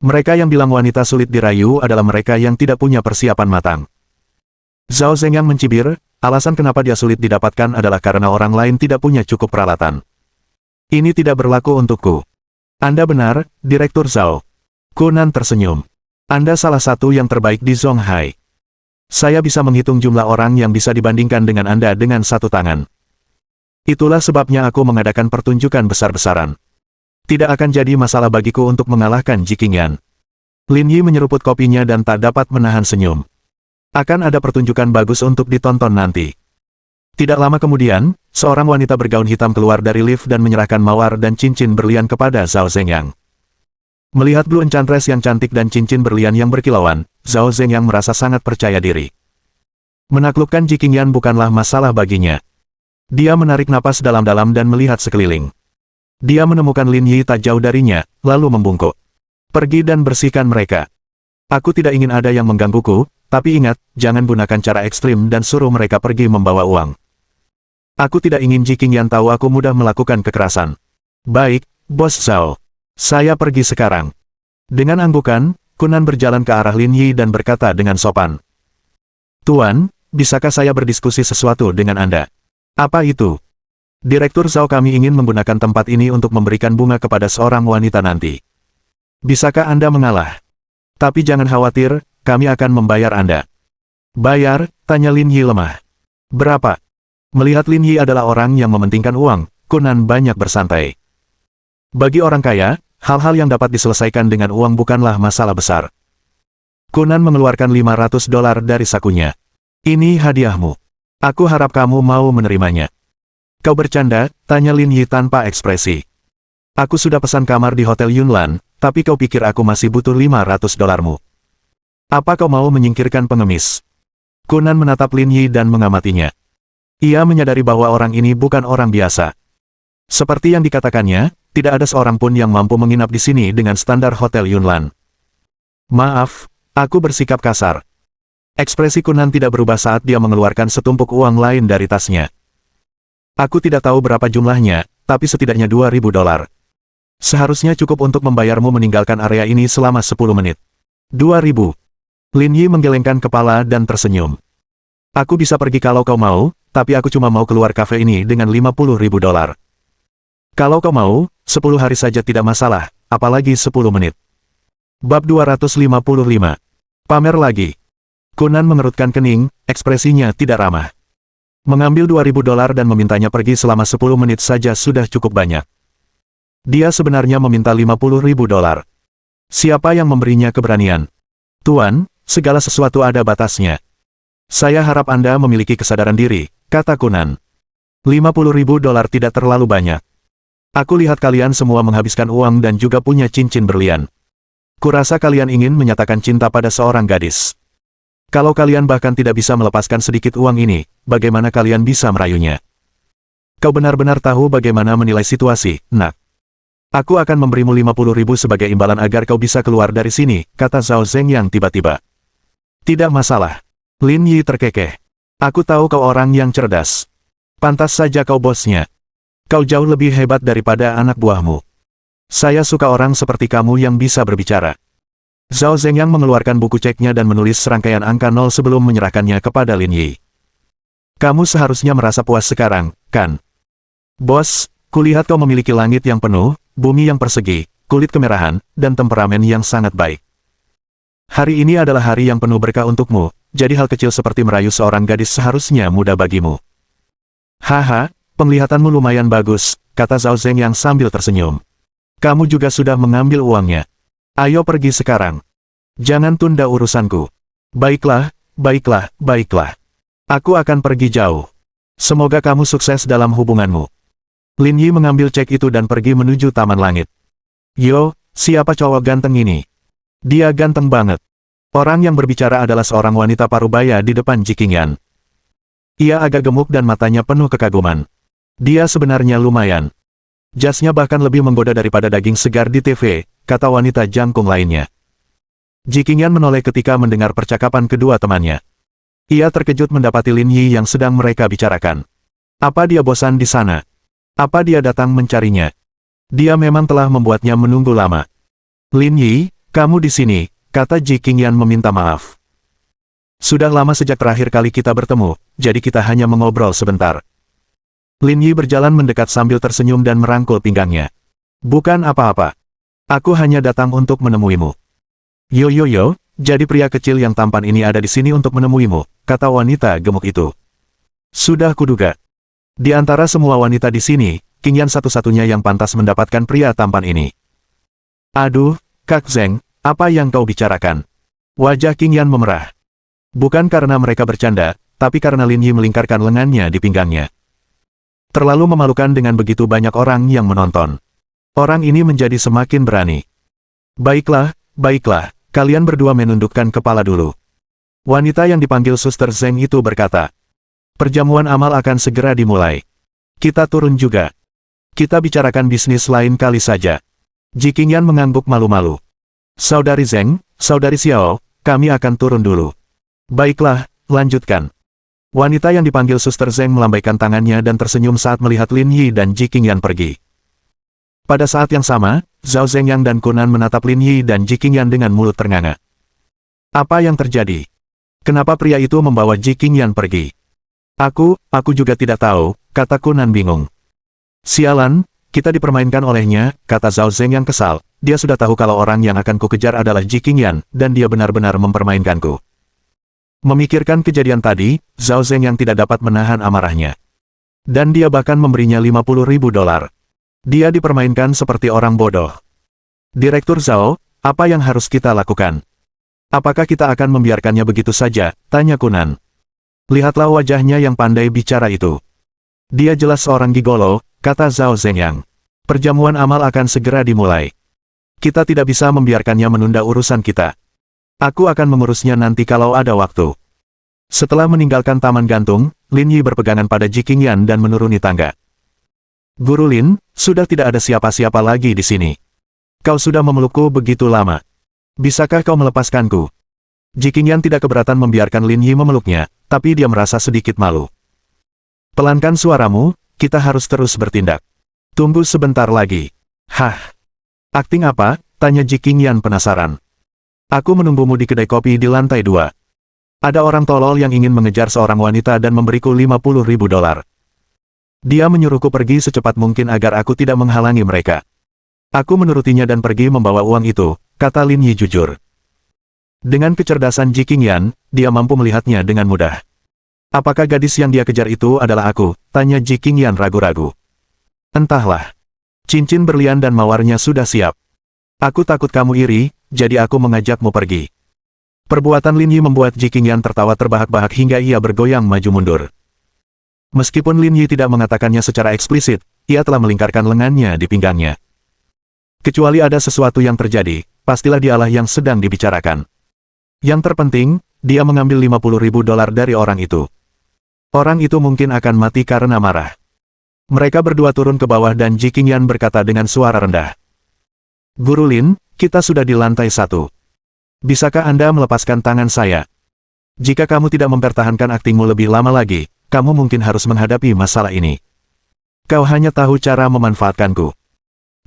Mereka yang bilang wanita sulit dirayu adalah mereka yang tidak punya persiapan matang. Zhao Zhengyang mencibir, alasan kenapa dia sulit didapatkan adalah karena orang lain tidak punya cukup peralatan. Ini tidak berlaku untukku. Anda benar, Direktur Zhao. Kunan tersenyum. Anda salah satu yang terbaik di Zonghai. Saya bisa menghitung jumlah orang yang bisa dibandingkan dengan Anda dengan satu tangan. Itulah sebabnya aku mengadakan pertunjukan besar-besaran. Tidak akan jadi masalah bagiku untuk mengalahkan Ji Qingyan. Lin Yi menyeruput kopinya dan tak dapat menahan senyum. Akan ada pertunjukan bagus untuk ditonton nanti. Tidak lama kemudian, seorang wanita bergaun hitam keluar dari lift dan menyerahkan mawar dan cincin berlian kepada Zhao Zhengyang. Melihat blue enchantress yang cantik dan cincin berlian yang berkilauan, Zhao Zhengyang merasa sangat percaya diri. Menaklukkan Ji Qingyan bukanlah masalah baginya. Dia menarik napas dalam-dalam dan melihat sekeliling. Dia menemukan Lin Yi tak jauh darinya, lalu membungkuk. Pergi dan bersihkan mereka. Aku tidak ingin ada yang menggangguku, tapi ingat, jangan gunakan cara ekstrim dan suruh mereka pergi membawa uang. Aku tidak ingin Ji Qingyan tahu aku mudah melakukan kekerasan. Baik, Bos Zhao. Saya pergi sekarang. Dengan anggukan, Kunan berjalan ke arah Lin Yi dan berkata dengan sopan. Tuan, bisakah saya berdiskusi sesuatu dengan Anda? Apa itu? Direktur Zhao, kami ingin menggunakan tempat ini untuk memberikan bunga kepada seorang wanita nanti. Bisakah Anda mengalah? Tapi jangan khawatir, kami akan membayar Anda. Bayar? Tanya Lin Yi lemah. Berapa? Melihat Lin Yi adalah orang yang mementingkan uang, Kunan banyak bersantai. Bagi orang kaya, hal-hal yang dapat diselesaikan dengan uang bukanlah masalah besar. Kunan mengeluarkan $500 dari sakunya. Ini hadiahmu. Aku harap kamu mau menerimanya. Kau bercanda? Tanya Lin Yi tanpa ekspresi. Aku sudah pesan kamar di Hotel Yunlan, tapi kau pikir aku masih butuh $500-mu? Apa kau mau menyingkirkan pengemis? Kunan menatap Lin Yi dan mengamatinya. Ia menyadari bahwa orang ini bukan orang biasa. Seperti yang dikatakannya, tidak ada seorang pun yang mampu menginap di sini dengan standar Hotel Yunlan. Maaf, aku bersikap kasar. Ekspresi Kunan tidak berubah saat dia mengeluarkan setumpuk uang lain dari tasnya. Aku tidak tahu berapa jumlahnya, tapi setidaknya $2.000. Seharusnya cukup untuk membayarmu meninggalkan area ini selama 10 menit. 2.000. Lin Yi menggelengkan kepala dan tersenyum. Aku bisa pergi kalau kau mau, tapi aku cuma mau keluar kafe ini dengan $50.000. Kalau kau mau, 10 hari saja tidak masalah, apalagi 10 menit. Bab 255. Pamer lagi. Kunan mengerutkan kening, ekspresinya tidak ramah. Mengambil $2.000 dan memintanya pergi selama 10 menit saja sudah cukup banyak. Dia sebenarnya meminta $50.000. Siapa yang memberinya keberanian? Tuan, segala sesuatu ada batasnya. Saya harap Anda memiliki kesadaran diri, kata Kunan. $50.000 tidak terlalu banyak. Aku lihat kalian semua menghabiskan uang dan juga punya cincin berlian. Kurasa kalian ingin menyatakan cinta pada seorang gadis. Kalau kalian bahkan tidak bisa melepaskan sedikit uang ini, bagaimana kalian bisa merayunya? Kau benar-benar tahu bagaimana menilai situasi, nak. Aku akan memberimu $50.000 sebagai imbalan agar kau bisa keluar dari sini, kata Zhao Zhengyang tiba-tiba. Tidak masalah. Lin Yi terkekeh. Aku tahu kau orang yang cerdas. Pantas saja kau bosnya. Kau jauh lebih hebat daripada anak buahmu. Saya suka orang seperti kamu yang bisa berbicara. Zhao Zhengyang mengeluarkan buku ceknya dan menulis serangkaian angka 0 sebelum menyerahkannya kepada Lin Yi. Kamu seharusnya merasa puas sekarang, kan? Bos, kulihat kau memiliki langit yang penuh, bumi yang persegi, kulit kemerahan, dan temperamen yang sangat baik. Hari ini adalah hari yang penuh berkah untukmu, jadi hal kecil seperti merayu seorang gadis seharusnya mudah bagimu. Haha, penglihatanmu lumayan bagus, kata Zhao Zhengyang sambil tersenyum. Kamu juga sudah mengambil uangnya. Ayo pergi sekarang. Jangan tunda urusanku. Baiklah, baiklah, baiklah. Aku akan pergi jauh. Semoga kamu sukses dalam hubunganmu. Lin Yi mengambil cek itu dan pergi menuju Taman Langit. Yo, siapa cowok ganteng ini? Dia ganteng banget. Orang yang berbicara adalah seorang wanita parubaya di depan Ji Qingyan. Ia agak gemuk dan matanya penuh kekaguman. Dia sebenarnya lumayan. Jasnya bahkan lebih menggoda daripada daging segar di TV, kata wanita jangkung lainnya. Ji Qingyan menoleh ketika mendengar percakapan kedua temannya. Ia terkejut mendapati Lin Yi yang sedang mereka bicarakan. Apa dia bosan di sana? Apa dia datang mencarinya? Dia memang telah membuatnya menunggu lama. Lin Yi, kamu di sini, kata Ji Qingyan meminta maaf. Sudah lama sejak terakhir kali kita bertemu, jadi kita hanya mengobrol sebentar. Lin Yi berjalan mendekat sambil tersenyum dan merangkul pinggangnya. Bukan apa-apa. Aku hanya datang untuk menemuimu. Yo, jadi pria kecil yang tampan ini ada di sini untuk menemuimu, kata wanita gemuk itu. Sudah kuduga. Di antara semua wanita di sini, Qingyan satu-satunya yang pantas mendapatkan pria tampan ini. Aduh, Kak Zheng, apa yang kau bicarakan? Wajah Qingyan memerah. Bukan karena mereka bercanda, tapi karena Lin Yi melingkarkan lengannya di pinggangnya. Terlalu memalukan dengan begitu banyak orang yang menonton. Orang ini menjadi semakin berani. Baiklah, baiklah, kalian berdua menundukkan kepala dulu. Wanita yang dipanggil Suster Zeng itu berkata. Perjamuan amal akan segera dimulai. Kita turun juga. Kita bicarakan bisnis lain kali saja. Ji Qingyan mengangguk malu-malu. Saudari Zeng, Saudari Xiao, kami akan turun dulu. Baiklah, lanjutkan. Wanita yang dipanggil Suster Zeng melambaikan tangannya dan tersenyum saat melihat Lin Yi dan Ji Qingyan pergi. Pada saat yang sama, Zhao Zhengyang dan Kunan menatap Lin Yi dan Ji Qingyan dengan mulut ternganga. Apa yang terjadi? Kenapa pria itu membawa Ji Qingyan pergi? Aku juga tidak tahu, kata Kunan bingung. Sialan, kita dipermainkan olehnya, kata Zhao Zeng yang kesal. Dia sudah tahu kalau orang yang akan kukejar adalah Ji Qingyan, dan dia benar-benar mempermainkanku. Memikirkan kejadian tadi, Zhao Zeng yang tidak dapat menahan amarahnya. Dan dia bahkan memberinya 50.000 dolar. Dia dipermainkan seperti orang bodoh. Direktur Zhao, apa yang harus kita lakukan? Apakah kita akan membiarkannya begitu saja? Tanya Kunan. Lihatlah wajahnya yang pandai bicara itu. Dia jelas seorang gigolo, kata Zhao Zhengyang. Perjamuan amal akan segera dimulai. Kita tidak bisa membiarkannya menunda urusan kita. Aku akan mengurusnya nanti kalau ada waktu. Setelah meninggalkan taman gantung, Lin Yi berpegangan pada Ji Qingyan dan menuruni tangga. Guru Lin, sudah tidak ada siapa-siapa lagi di sini. Kau sudah memelukku begitu lama. Bisakah kau melepaskanku? Ji Qingyan tidak keberatan membiarkan Lin Yi memeluknya, tapi dia merasa sedikit malu. Pelankan suaramu, kita harus terus bertindak. Tunggu sebentar lagi. Hah? Akting apa? Tanya Ji Qingyan penasaran. Aku menunggumu di kedai kopi di lantai 2. Ada orang tolol yang ingin mengejar seorang wanita dan memberiku 50.000 dolar. Dia menyuruhku pergi secepat mungkin agar aku tidak menghalangi mereka. Aku menurutinya dan pergi membawa uang itu, kata Lin Yi jujur. Dengan kecerdasan Ji Qingyan, dia mampu melihatnya dengan mudah. Apakah gadis yang dia kejar itu adalah aku? Tanya Ji Qingyan ragu-ragu. Entahlah. Cincin berlian dan mawarnya sudah siap. Aku takut kamu iri, jadi aku mengajakmu pergi. Perbuatan Lin Yi membuat Ji Qingyan tertawa terbahak-bahak hingga ia bergoyang maju mundur. Meskipun Lin Yi tidak mengatakannya secara eksplisit, ia telah melingkarkan lengannya di pinggangnya. Kecuali ada sesuatu yang terjadi, pastilah dialah yang sedang dibicarakan. Yang terpenting, dia mengambil 50.000 dolar dari orang itu. Orang itu mungkin akan mati karena marah. Mereka berdua turun ke bawah dan Ji Qingyan berkata dengan suara rendah. Guru Lin, kita sudah di lantai 1. Bisakah Anda melepaskan tangan saya? Jika kamu tidak mempertahankan aktingmu lebih lama lagi, kamu mungkin harus menghadapi masalah ini. Kau hanya tahu cara memanfaatkanku.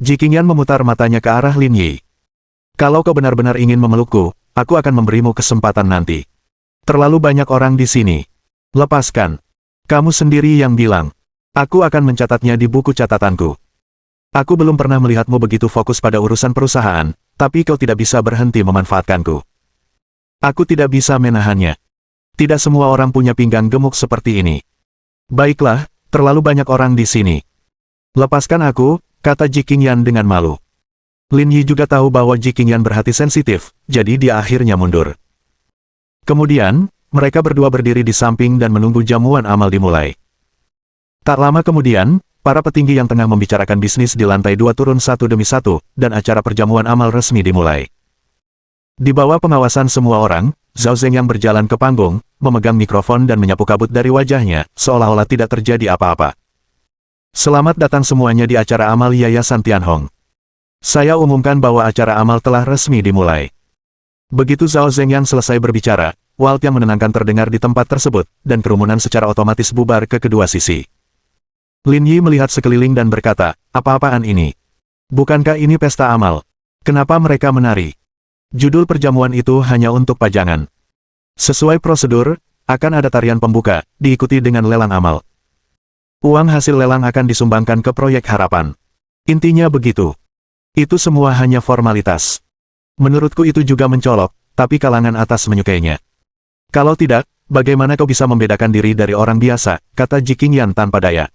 Ji Qingyan memutar matanya ke arah Lin Yi. Kalau kau benar-benar ingin memelukku, aku akan memberimu kesempatan nanti. Terlalu banyak orang di sini. Lepaskan. Kamu sendiri yang bilang. Aku akan mencatatnya di buku catatanku. Aku belum pernah melihatmu begitu fokus pada urusan perusahaan, tapi kau tidak bisa berhenti memanfaatkanku. Aku tidak bisa menahannya. Tidak semua orang punya pinggang gemuk seperti ini. Baiklah, terlalu banyak orang di sini. Lepaskan aku, kata Ji Qingyan dengan malu. Lin Yi juga tahu bahwa Ji Qingyan berhati sensitif, jadi dia akhirnya mundur. Kemudian, mereka berdua berdiri di samping dan menunggu jamuan amal dimulai. Tak lama kemudian, para petinggi yang tengah membicarakan bisnis di lantai 2 turun satu demi satu, dan acara perjamuan amal resmi dimulai. Di bawah pengawasan semua orang, Zhao Zeng yang berjalan ke panggung, memegang mikrofon dan menyapu kabut dari wajahnya, seolah-olah tidak terjadi apa-apa. Selamat datang semuanya di acara amal Yayasan Tianhong. Saya umumkan bahwa acara amal telah resmi dimulai. Begitu Zhao Zeng yang selesai berbicara, Walt yang menenangkan terdengar di tempat tersebut, dan kerumunan secara otomatis bubar ke kedua sisi. Lin Yi melihat sekeliling dan berkata, apa-apaan ini? Bukankah ini pesta amal? Kenapa mereka menari? Judul perjamuan itu hanya untuk pajangan. Sesuai prosedur, akan ada tarian pembuka, diikuti dengan lelang amal. Uang hasil lelang akan disumbangkan ke proyek harapan. Intinya begitu. Itu semua hanya formalitas. Menurutku itu juga mencolok, tapi kalangan atas menyukainya. Kalau tidak, bagaimana kau bisa membedakan diri dari orang biasa, kata Ji Qingyan tanpa daya.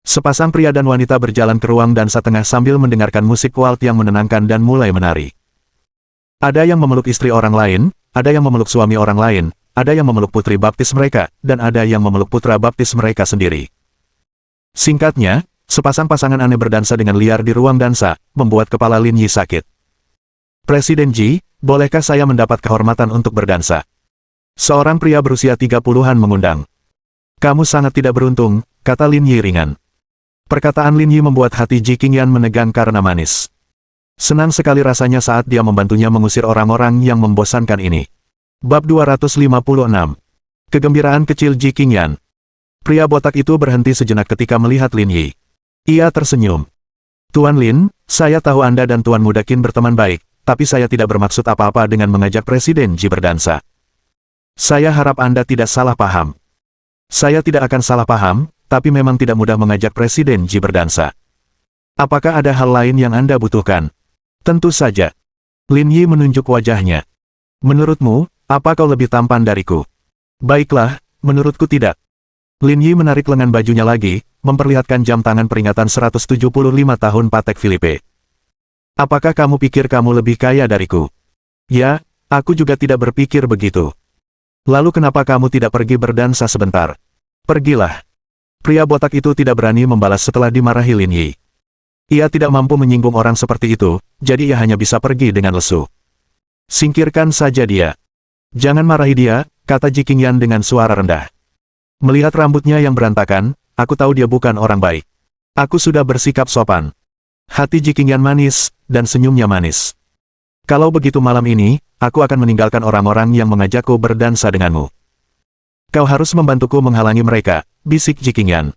Sepasang pria dan wanita berjalan ke ruang dansa tengah sambil mendengarkan musik Walt yang menenangkan dan mulai menari. Ada yang memeluk istri orang lain, ada yang memeluk suami orang lain, ada yang memeluk putri baptis mereka, dan ada yang memeluk putra baptis mereka sendiri. Singkatnya, sepasang pasangan aneh berdansa dengan liar di ruang dansa, membuat kepala Lin Yi sakit. Presiden Ji, bolehkah saya mendapat kehormatan untuk berdansa? Seorang pria berusia 30-an mengundang. Kamu sangat tidak beruntung, kata Lin Yi ringan. Perkataan Lin Yi membuat hati Ji Qingyan menegang karena manis. Senang sekali rasanya saat dia membantunya mengusir orang-orang yang membosankan ini. Bab 256. Kegembiraan kecil Ji Qingyan. Pria botak itu berhenti sejenak ketika melihat Lin Yi. Ia tersenyum. Tuan Lin, saya tahu Anda dan Tuan Muda Qin berteman baik, tapi saya tidak bermaksud apa-apa dengan mengajak Presiden Ji berdansa. Saya harap Anda tidak salah paham. Saya tidak akan salah paham, tapi memang tidak mudah mengajak Presiden Ji berdansa. Apakah ada hal lain yang Anda butuhkan? Tentu saja. Lin Yi menunjuk wajahnya. Menurutmu, apa kau lebih tampan dariku? Baiklah, menurutku tidak. Lin Yi menarik lengan bajunya lagi, memperlihatkan jam tangan peringatan 175 tahun Patek Philippe. Apakah kamu pikir kamu lebih kaya dariku? Ya, aku juga tidak berpikir begitu. Lalu kenapa kamu tidak pergi berdansa sebentar? Pergilah. Pria botak itu tidak berani membalas setelah dimarahi Lin Yi. Ia tidak mampu menyinggung orang seperti itu, jadi ia hanya bisa pergi dengan lesu. Singkirkan saja dia. Jangan marahi dia, kata Ji Qingyan dengan suara rendah. Melihat rambutnya yang berantakan, aku tahu dia bukan orang baik. Aku sudah bersikap sopan. Hati Ji Qingyan manis, dan senyumnya manis. Kalau begitu malam ini, aku akan meninggalkan orang-orang yang mengajakku berdansa denganmu. Kau harus membantuku menghalangi mereka, bisik Ji Qingyan.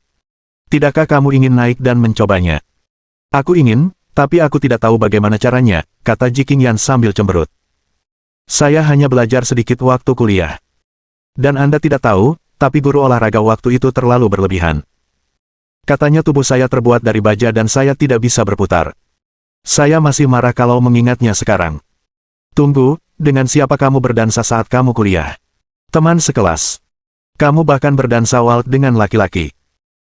Tidakkah kamu ingin naik dan mencobanya? Aku ingin, tapi aku tidak tahu bagaimana caranya, kata Ji Qingyan sambil cemberut. Saya hanya belajar sedikit waktu kuliah. Dan Anda tidak tahu, tapi guru olahraga waktu itu terlalu berlebihan. Katanya tubuh saya terbuat dari baja dan saya tidak bisa berputar. Saya masih marah kalau mengingatnya sekarang. Tunggu, dengan siapa kamu berdansa saat kamu kuliah? Teman sekelas. Kamu bahkan berdansa waltz dengan laki-laki.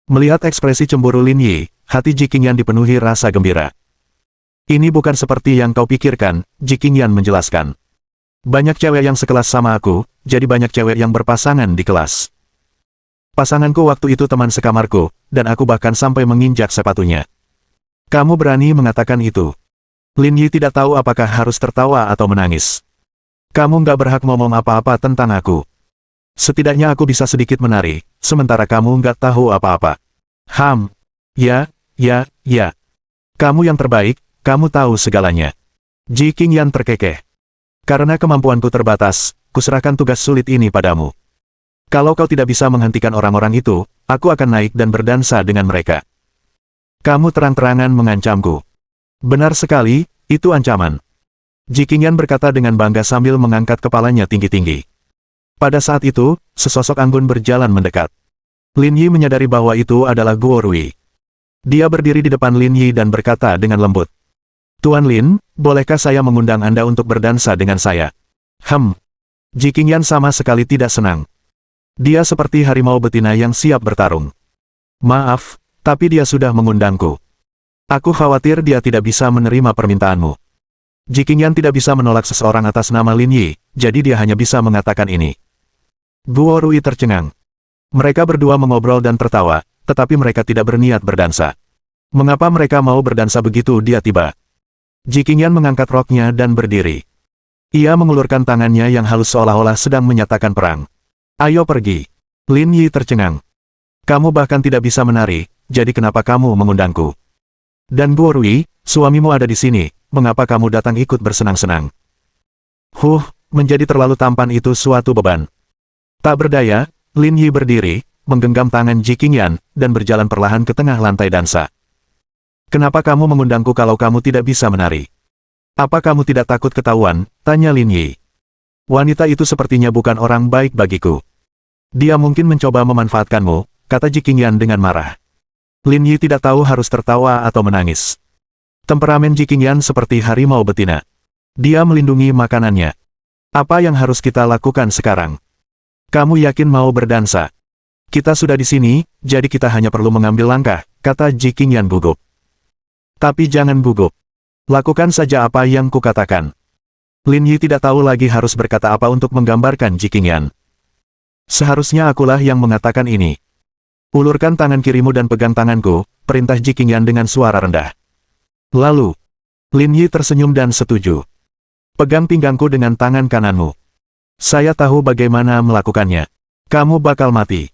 Melihat ekspresi cemburu Lin Yi, hati Ji Qingyan dipenuhi rasa gembira. Ini bukan seperti yang kau pikirkan, Ji Qingyan menjelaskan. Banyak cewek yang sekelas sama aku, jadi banyak cewek yang berpasangan di kelas. Pasanganku waktu itu teman sekamarku, dan aku bahkan sampai menginjak sepatunya. Kamu berani mengatakan itu? Lin Yi tidak tahu apakah harus tertawa atau menangis. Kamu nggak berhak ngomong apa-apa tentang aku. Setidaknya aku bisa sedikit menari, sementara kamu nggak tahu apa-apa. Ya. Kamu yang terbaik, kamu tahu segalanya. Ji Qingyan terkekeh. Karena kemampuanku terbatas, kuserahkan tugas sulit ini padamu. Kalau kau tidak bisa menghentikan orang-orang itu, aku akan naik dan berdansa dengan mereka. Kamu terang-terangan mengancamku. Benar sekali, itu ancaman. Ji Qingyan berkata dengan bangga sambil mengangkat kepalanya tinggi-tinggi. Pada saat itu, sesosok anggun berjalan mendekat. Lin Yi menyadari bahwa itu adalah Guo Rui. Dia berdiri di depan Lin Yi dan berkata dengan lembut. Tuan Lin, bolehkah saya mengundang Anda untuk berdansa dengan saya? Ji Qingyan sama sekali tidak senang. Dia seperti harimau betina yang siap bertarung. Maaf, tapi dia sudah mengundangku. Aku khawatir dia tidak bisa menerima permintaanmu. Ji Qingyan tidak bisa menolak seseorang atas nama Lin Yi, jadi dia hanya bisa mengatakan ini. Guo Rui tercengang. Mereka berdua mengobrol dan tertawa, tetapi mereka tidak berniat berdansa. Mengapa mereka mau berdansa begitu dia tiba? Ji Qingyan mengangkat roknya dan berdiri. Ia mengulurkan tangannya yang halus seolah-olah sedang menyatakan perang. Ayo pergi. Lin Yi tercengang. Kamu bahkan tidak bisa menari, jadi kenapa kamu mengundangku? Dan Guo Rui, suamimu ada di sini, mengapa kamu datang ikut bersenang-senang? Menjadi terlalu tampan itu suatu beban. Tak berdaya, Lin Yi berdiri, menggenggam tangan Ji Qingyan, dan berjalan perlahan ke tengah lantai dansa. Kenapa kamu mengundangku kalau kamu tidak bisa menari? Apa kamu tidak takut ketahuan? Tanya Lin Yi. Wanita itu sepertinya bukan orang baik bagiku. Dia mungkin mencoba memanfaatkanmu, kata Ji Qingyan dengan marah. Lin Yi tidak tahu harus tertawa atau menangis. Temperamen Ji Qingyan seperti harimau betina. Dia melindungi makanannya. Apa yang harus kita lakukan sekarang? Kamu yakin mau berdansa? Kita sudah di sini, jadi kita hanya perlu mengambil langkah, kata Ji Qingyan gugup. Tapi jangan gugup. Lakukan saja apa yang kukatakan. Lin Yi tidak tahu lagi harus berkata apa untuk menggambarkan Ji Qingyan. Seharusnya akulah yang mengatakan ini. Ulurkan tangan kirimu dan pegang tanganku, perintah Ji Qingyan dengan suara rendah. Lalu, Lin Yi tersenyum dan setuju. Pegang pinggangku dengan tangan kananmu. Saya tahu bagaimana melakukannya. Kamu bakal mati.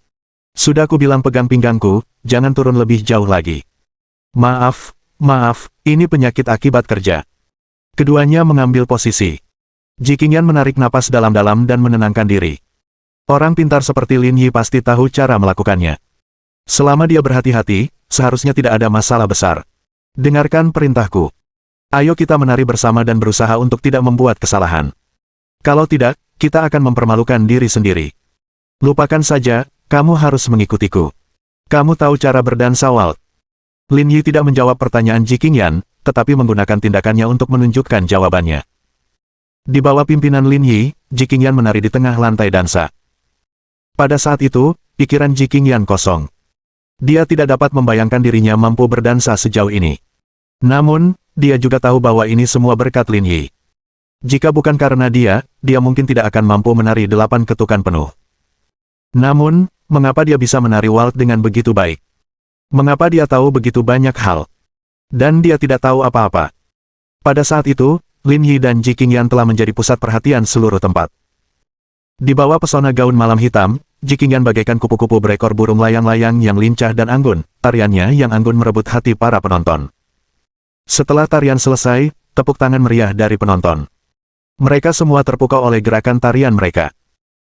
Sudah ku bilang pegang pinggangku, jangan turun lebih jauh lagi. Maaf, ini penyakit akibat kerja. Keduanya mengambil posisi. Ji Qingyan menarik napas dalam-dalam dan menenangkan diri. Orang pintar seperti Lin Yi pasti tahu cara melakukannya. Selama dia berhati-hati, seharusnya tidak ada masalah besar. Dengarkan perintahku. Ayo kita menari bersama dan berusaha untuk tidak membuat kesalahan. Kalau tidak, kita akan mempermalukan diri sendiri. Lupakan saja, kamu harus mengikutiku. Kamu tahu cara berdansa waltz. Lin Yi tidak menjawab pertanyaan Ji Qingyan, tetapi menggunakan tindakannya untuk menunjukkan jawabannya. Di bawah pimpinan Lin Yi, Ji Qingyan menari di tengah lantai dansa. Pada saat itu, pikiran Ji Qingyan kosong. Dia tidak dapat membayangkan dirinya mampu berdansa sejauh ini. Namun, dia juga tahu bahwa ini semua berkat Lin Yi. Jika bukan karena dia mungkin tidak akan mampu menari 8 ketukan penuh. Namun, mengapa dia bisa menari waltz dengan begitu baik? Mengapa dia tahu begitu banyak hal? Dan dia tidak tahu apa-apa. Pada saat itu, Lin Yi dan Ji Qingyan telah menjadi pusat perhatian seluruh tempat. Di bawah pesona gaun malam hitam, Ji Qingyan bagaikan kupu-kupu berekor burung layang-layang yang lincah dan anggun. Tariannya yang anggun merebut hati para penonton. Setelah tarian selesai, tepuk tangan meriah dari penonton. Mereka semua terpukau oleh gerakan tarian mereka.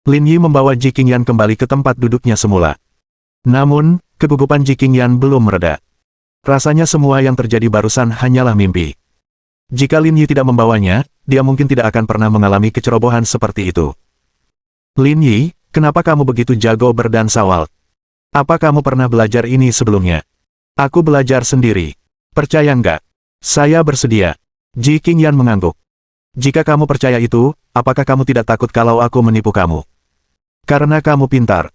Lin Yi membawa Ji Qingyan kembali ke tempat duduknya semula. Namun, kegugupan Ji Qingyan belum mereda. Rasanya semua yang terjadi barusan hanyalah mimpi. Jika Lin Yi tidak membawanya, dia mungkin tidak akan pernah mengalami kecerobohan seperti itu. Lin Yi, kenapa kamu begitu jago berdansa waltz? Apa kamu pernah belajar ini sebelumnya? Aku belajar sendiri. Percaya nggak? Saya bersedia. Ji Qingyan mengangguk. Jika kamu percaya itu, apakah kamu tidak takut kalau aku menipu kamu? Karena kamu pintar.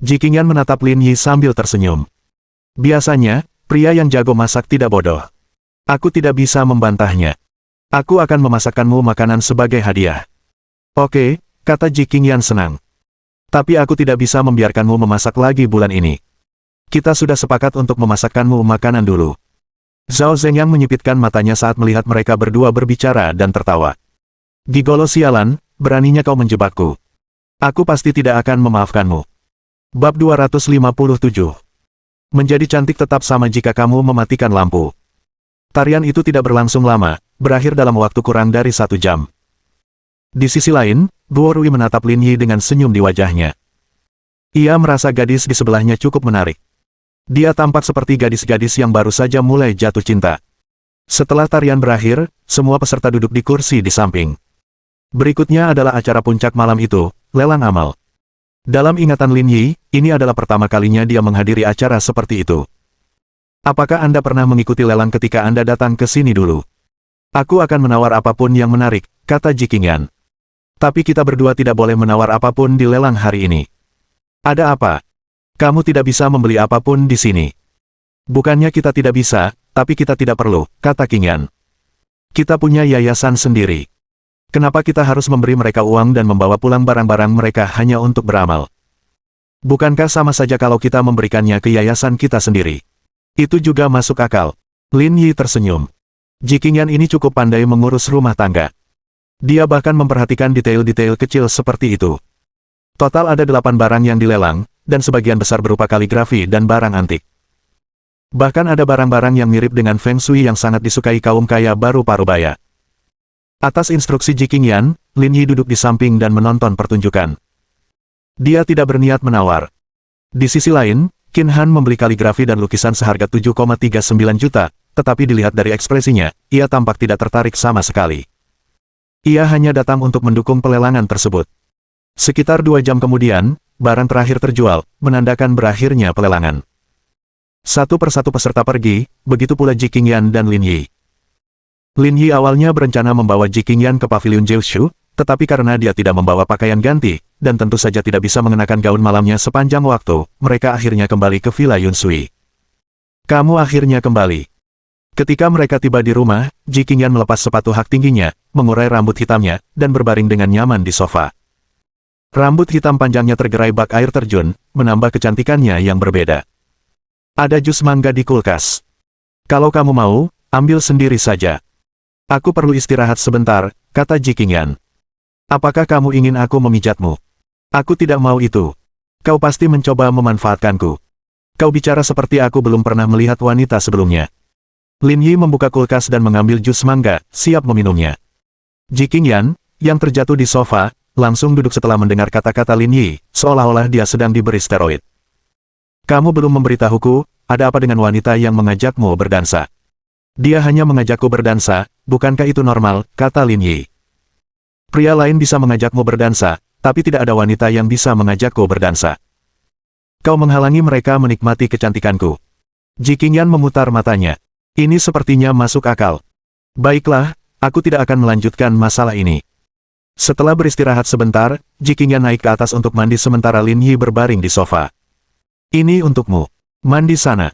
Ji Qingyan menatap Lin Yi sambil tersenyum. Biasanya, pria yang jago masak tidak bodoh. Aku tidak bisa membantahnya. Aku akan memasakkanmu makanan sebagai hadiah. Oke, kata Ji Qingyan senang. Tapi aku tidak bisa membiarkanmu memasak lagi bulan ini. Kita sudah sepakat untuk memasakkanmu makanan dulu. Zhao Zhengyang menyipitkan matanya saat melihat mereka berdua berbicara dan tertawa. Gigolo sialan, beraninya kau menjebakku. Aku pasti tidak akan memaafkanmu. Bab 257. Menjadi cantik tetap sama jika kamu mematikan lampu. Tarian itu tidak berlangsung lama, berakhir dalam waktu kurang dari 1 jam. Di sisi lain, Guo Rui menatap Lin Yi dengan senyum di wajahnya. Ia merasa gadis di sebelahnya cukup menarik. Dia tampak seperti gadis-gadis yang baru saja mulai jatuh cinta. Setelah tarian berakhir, semua peserta duduk di kursi di samping. Berikutnya adalah acara puncak malam itu, lelang amal. Dalam ingatan Lin Yi, ini adalah pertama kalinya dia menghadiri acara seperti itu. Apakah Anda pernah mengikuti lelang ketika Anda datang ke sini dulu? Aku akan menawar apapun yang menarik, kata Ji Qingyan. Tapi kita berdua tidak boleh menawar apapun di lelang hari ini. Ada apa? Kamu tidak bisa membeli apapun di sini. Bukannya kita tidak bisa, tapi kita tidak perlu, kata Qingyan. Kita punya yayasan sendiri. Kenapa kita harus memberi mereka uang dan membawa pulang barang-barang mereka hanya untuk beramal? Bukankah sama saja kalau kita memberikannya ke yayasan kita sendiri? Itu juga masuk akal. Lin Yi tersenyum. Ji Qingyan ini cukup pandai mengurus rumah tangga. Dia bahkan memperhatikan detail-detail kecil seperti itu. Total ada 8 barang yang dilelang, dan sebagian besar berupa kaligrafi dan barang antik. Bahkan ada barang-barang yang mirip dengan Feng Shui yang sangat disukai kaum kaya baru Parubaya. Atas instruksi Ji Qingyan, Lin Yi duduk di samping dan menonton pertunjukan. Dia tidak berniat menawar. Di sisi lain, Qin Han membeli kaligrafi dan lukisan seharga 7,39 juta, tetapi dilihat dari ekspresinya, ia tampak tidak tertarik sama sekali. Ia hanya datang untuk mendukung pelelangan tersebut. Sekitar 2 jam kemudian, barang terakhir terjual, menandakan berakhirnya pelelangan. Satu persatu peserta pergi, begitu pula Ji Qingyan dan Lin Yi. Lin Yi awalnya berencana membawa Ji Qingyan ke pavilion Jiushu, tetapi karena dia tidak membawa pakaian ganti, dan tentu saja tidak bisa mengenakan gaun malamnya sepanjang waktu, mereka akhirnya kembali ke Villa Yun Sui. Kamu akhirnya kembali. Ketika mereka tiba di rumah, Ji Qingyan melepas sepatu hak tingginya, mengurai rambut hitamnya, dan berbaring dengan nyaman di sofa. Rambut hitam panjangnya tergerai bak air terjun, menambah kecantikannya yang berbeda. Ada jus mangga di kulkas. Kalau kamu mau, ambil sendiri saja. Aku perlu istirahat sebentar, kata Ji Qingyan. Apakah kamu ingin aku memijatmu? Aku tidak mau itu. Kau pasti mencoba memanfaatkanku. Kau bicara seperti aku belum pernah melihat wanita sebelumnya. Lin Yi membuka kulkas dan mengambil jus mangga, siap meminumnya. Ji Qingyan, yang terjatuh di sofa, langsung duduk setelah mendengar kata-kata Lin Yi, seolah-olah dia sedang diberi steroid. Kamu belum memberitahuku, ada apa dengan wanita yang mengajakmu berdansa? Dia hanya mengajakku berdansa, bukankah itu normal, kata Lin Yi. Pria lain bisa mengajakmu berdansa, tapi tidak ada wanita yang bisa mengajakku berdansa. Kau menghalangi mereka menikmati kecantikanku. Ji Qingyan memutar matanya. Ini sepertinya masuk akal. Baiklah, aku tidak akan melanjutkan masalah ini. Setelah beristirahat sebentar, Ji Qingyan naik ke atas untuk mandi sementara Lin Yi berbaring di sofa. Ini untukmu. Mandi sana.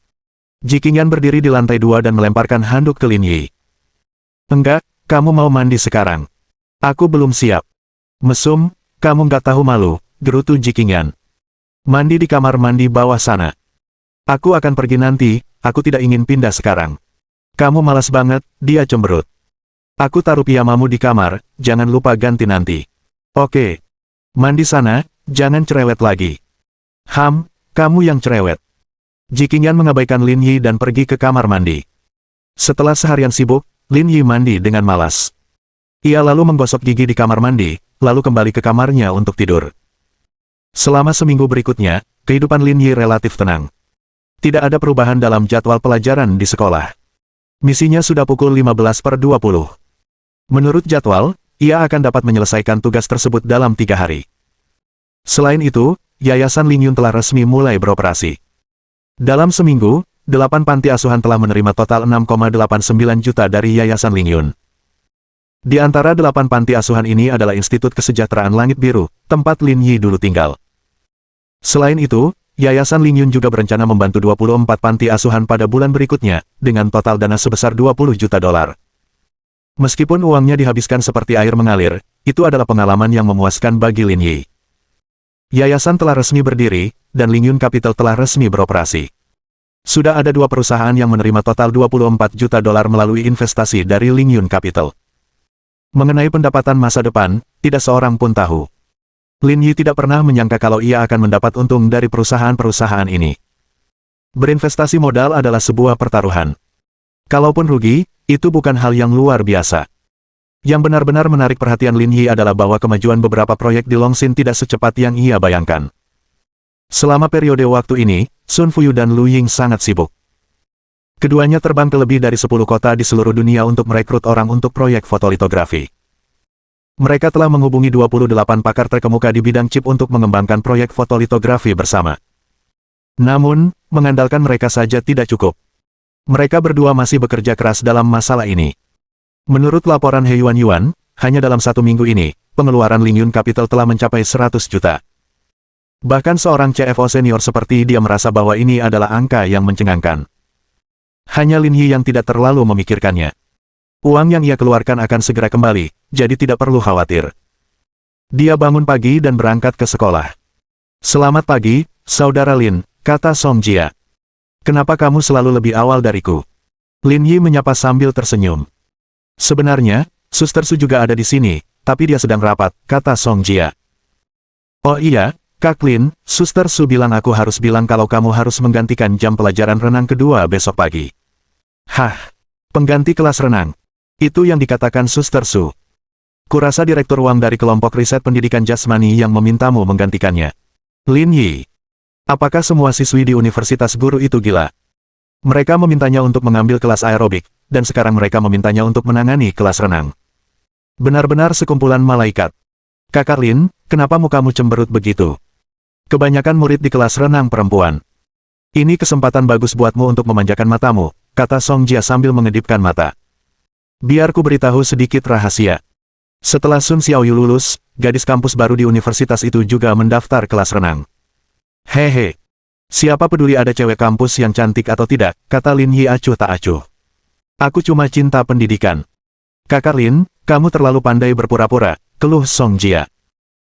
Ji Qingyan berdiri di lantai 2 dan melemparkan handuk ke Lin Yi. Enggak, kamu mau mandi sekarang. Aku belum siap. Mesum, kamu nggak tahu malu, gerutu Ji Qingyan. Mandi di kamar mandi bawah sana. Aku akan pergi nanti, aku tidak ingin pindah sekarang. Kamu malas banget, dia cemberut. Aku taruh piyamamu di kamar, jangan lupa ganti nanti. Oke. Mandi sana, jangan cerewet lagi. Kamu yang cerewet. Ji Qingyan mengabaikan Lin Yi dan pergi ke kamar mandi. Setelah seharian sibuk, Lin Yi mandi dengan malas. Ia lalu menggosok gigi di kamar mandi, lalu kembali ke kamarnya untuk tidur. Selama seminggu berikutnya, kehidupan Lin Yi relatif tenang. Tidak ada perubahan dalam jadwal pelajaran di sekolah. Misinya sudah pukul 15:20. Menurut jadwal, ia akan dapat menyelesaikan tugas tersebut dalam 3 hari. Selain itu, Yayasan Lingyun telah resmi mulai beroperasi. Dalam seminggu, 8 panti asuhan telah menerima total 6,89 juta dari Yayasan Lingyun. Di antara 8 panti asuhan ini adalah Institut Kesejahteraan Langit Biru, tempat Lin Yi dulu tinggal. Selain itu, Yayasan Lingyun juga berencana membantu 24 panti asuhan pada bulan berikutnya, dengan total dana sebesar 20 juta dolar. Meskipun uangnya dihabiskan seperti air mengalir, itu adalah pengalaman yang memuaskan bagi Lin Yi. Yayasan telah resmi berdiri, dan Lingyun Capital telah resmi beroperasi. Sudah ada 2 perusahaan yang menerima total 24 juta dolar melalui investasi dari Lingyun Capital. Mengenai pendapatan masa depan, tidak seorang pun tahu. Lin Yi tidak pernah menyangka kalau ia akan mendapat untung dari perusahaan-perusahaan ini. Berinvestasi modal adalah sebuah pertaruhan. Kalaupun rugi, itu bukan hal yang luar biasa. Yang benar-benar menarik perhatian Lin Yi adalah bahwa kemajuan beberapa proyek di Longxin tidak secepat yang ia bayangkan. Selama periode waktu ini, Sun Fuyu dan Lu Ying sangat sibuk. Keduanya terbang ke lebih dari 10 kota di seluruh dunia untuk merekrut orang untuk proyek fotolitografi. Mereka telah menghubungi 28 pakar terkemuka di bidang chip untuk mengembangkan proyek fotolitografi bersama. Namun, mengandalkan mereka saja tidak cukup. Mereka berdua masih bekerja keras dalam masalah ini. Menurut laporan He Yuan, hanya dalam 1 minggu ini, pengeluaran Lingyun Capital telah mencapai 100 juta. Bahkan seorang CFO senior seperti dia merasa bahwa ini adalah angka yang mencengangkan. Hanya Lin Yi yang tidak terlalu memikirkannya. Uang yang ia keluarkan akan segera kembali, jadi tidak perlu khawatir. Dia bangun pagi dan berangkat ke sekolah. Selamat pagi, Saudara Lin, kata Song Jia. Kenapa kamu selalu lebih awal dariku? Lin Yi menyapa sambil tersenyum. Sebenarnya, Suster Su juga ada di sini, tapi dia sedang rapat, kata Song Jia. Oh iya, Kak Lin, Suster Su bilang aku harus bilang kalau kamu harus menggantikan jam pelajaran renang kedua besok pagi. Hah, pengganti kelas renang. Itu yang dikatakan Suster Su. Kurasa Direktur Wang dari kelompok riset pendidikan jasmani yang memintamu menggantikannya. Lin Yi. Apakah semua siswi di Universitas Guru itu gila? Mereka memintanya untuk mengambil kelas aerobik, dan sekarang mereka memintanya untuk menangani kelas renang. Benar-benar sekumpulan malaikat. Kakak Lin, kenapa mukamu cemberut begitu? Kebanyakan murid di kelas renang perempuan. Ini kesempatan bagus buatmu untuk memanjakan matamu, kata Song Jia sambil mengedipkan mata. Biar ku beritahu sedikit rahasia. Setelah Sun Xiaoyu lulus, gadis kampus baru di universitas itu juga mendaftar kelas renang. Hehe. Siapa peduli ada cewek kampus yang cantik atau tidak, kata Lin Yi acuh tak acuh. Aku cuma cinta pendidikan. Kakak Lin, kamu terlalu pandai berpura-pura, keluh Song Jia.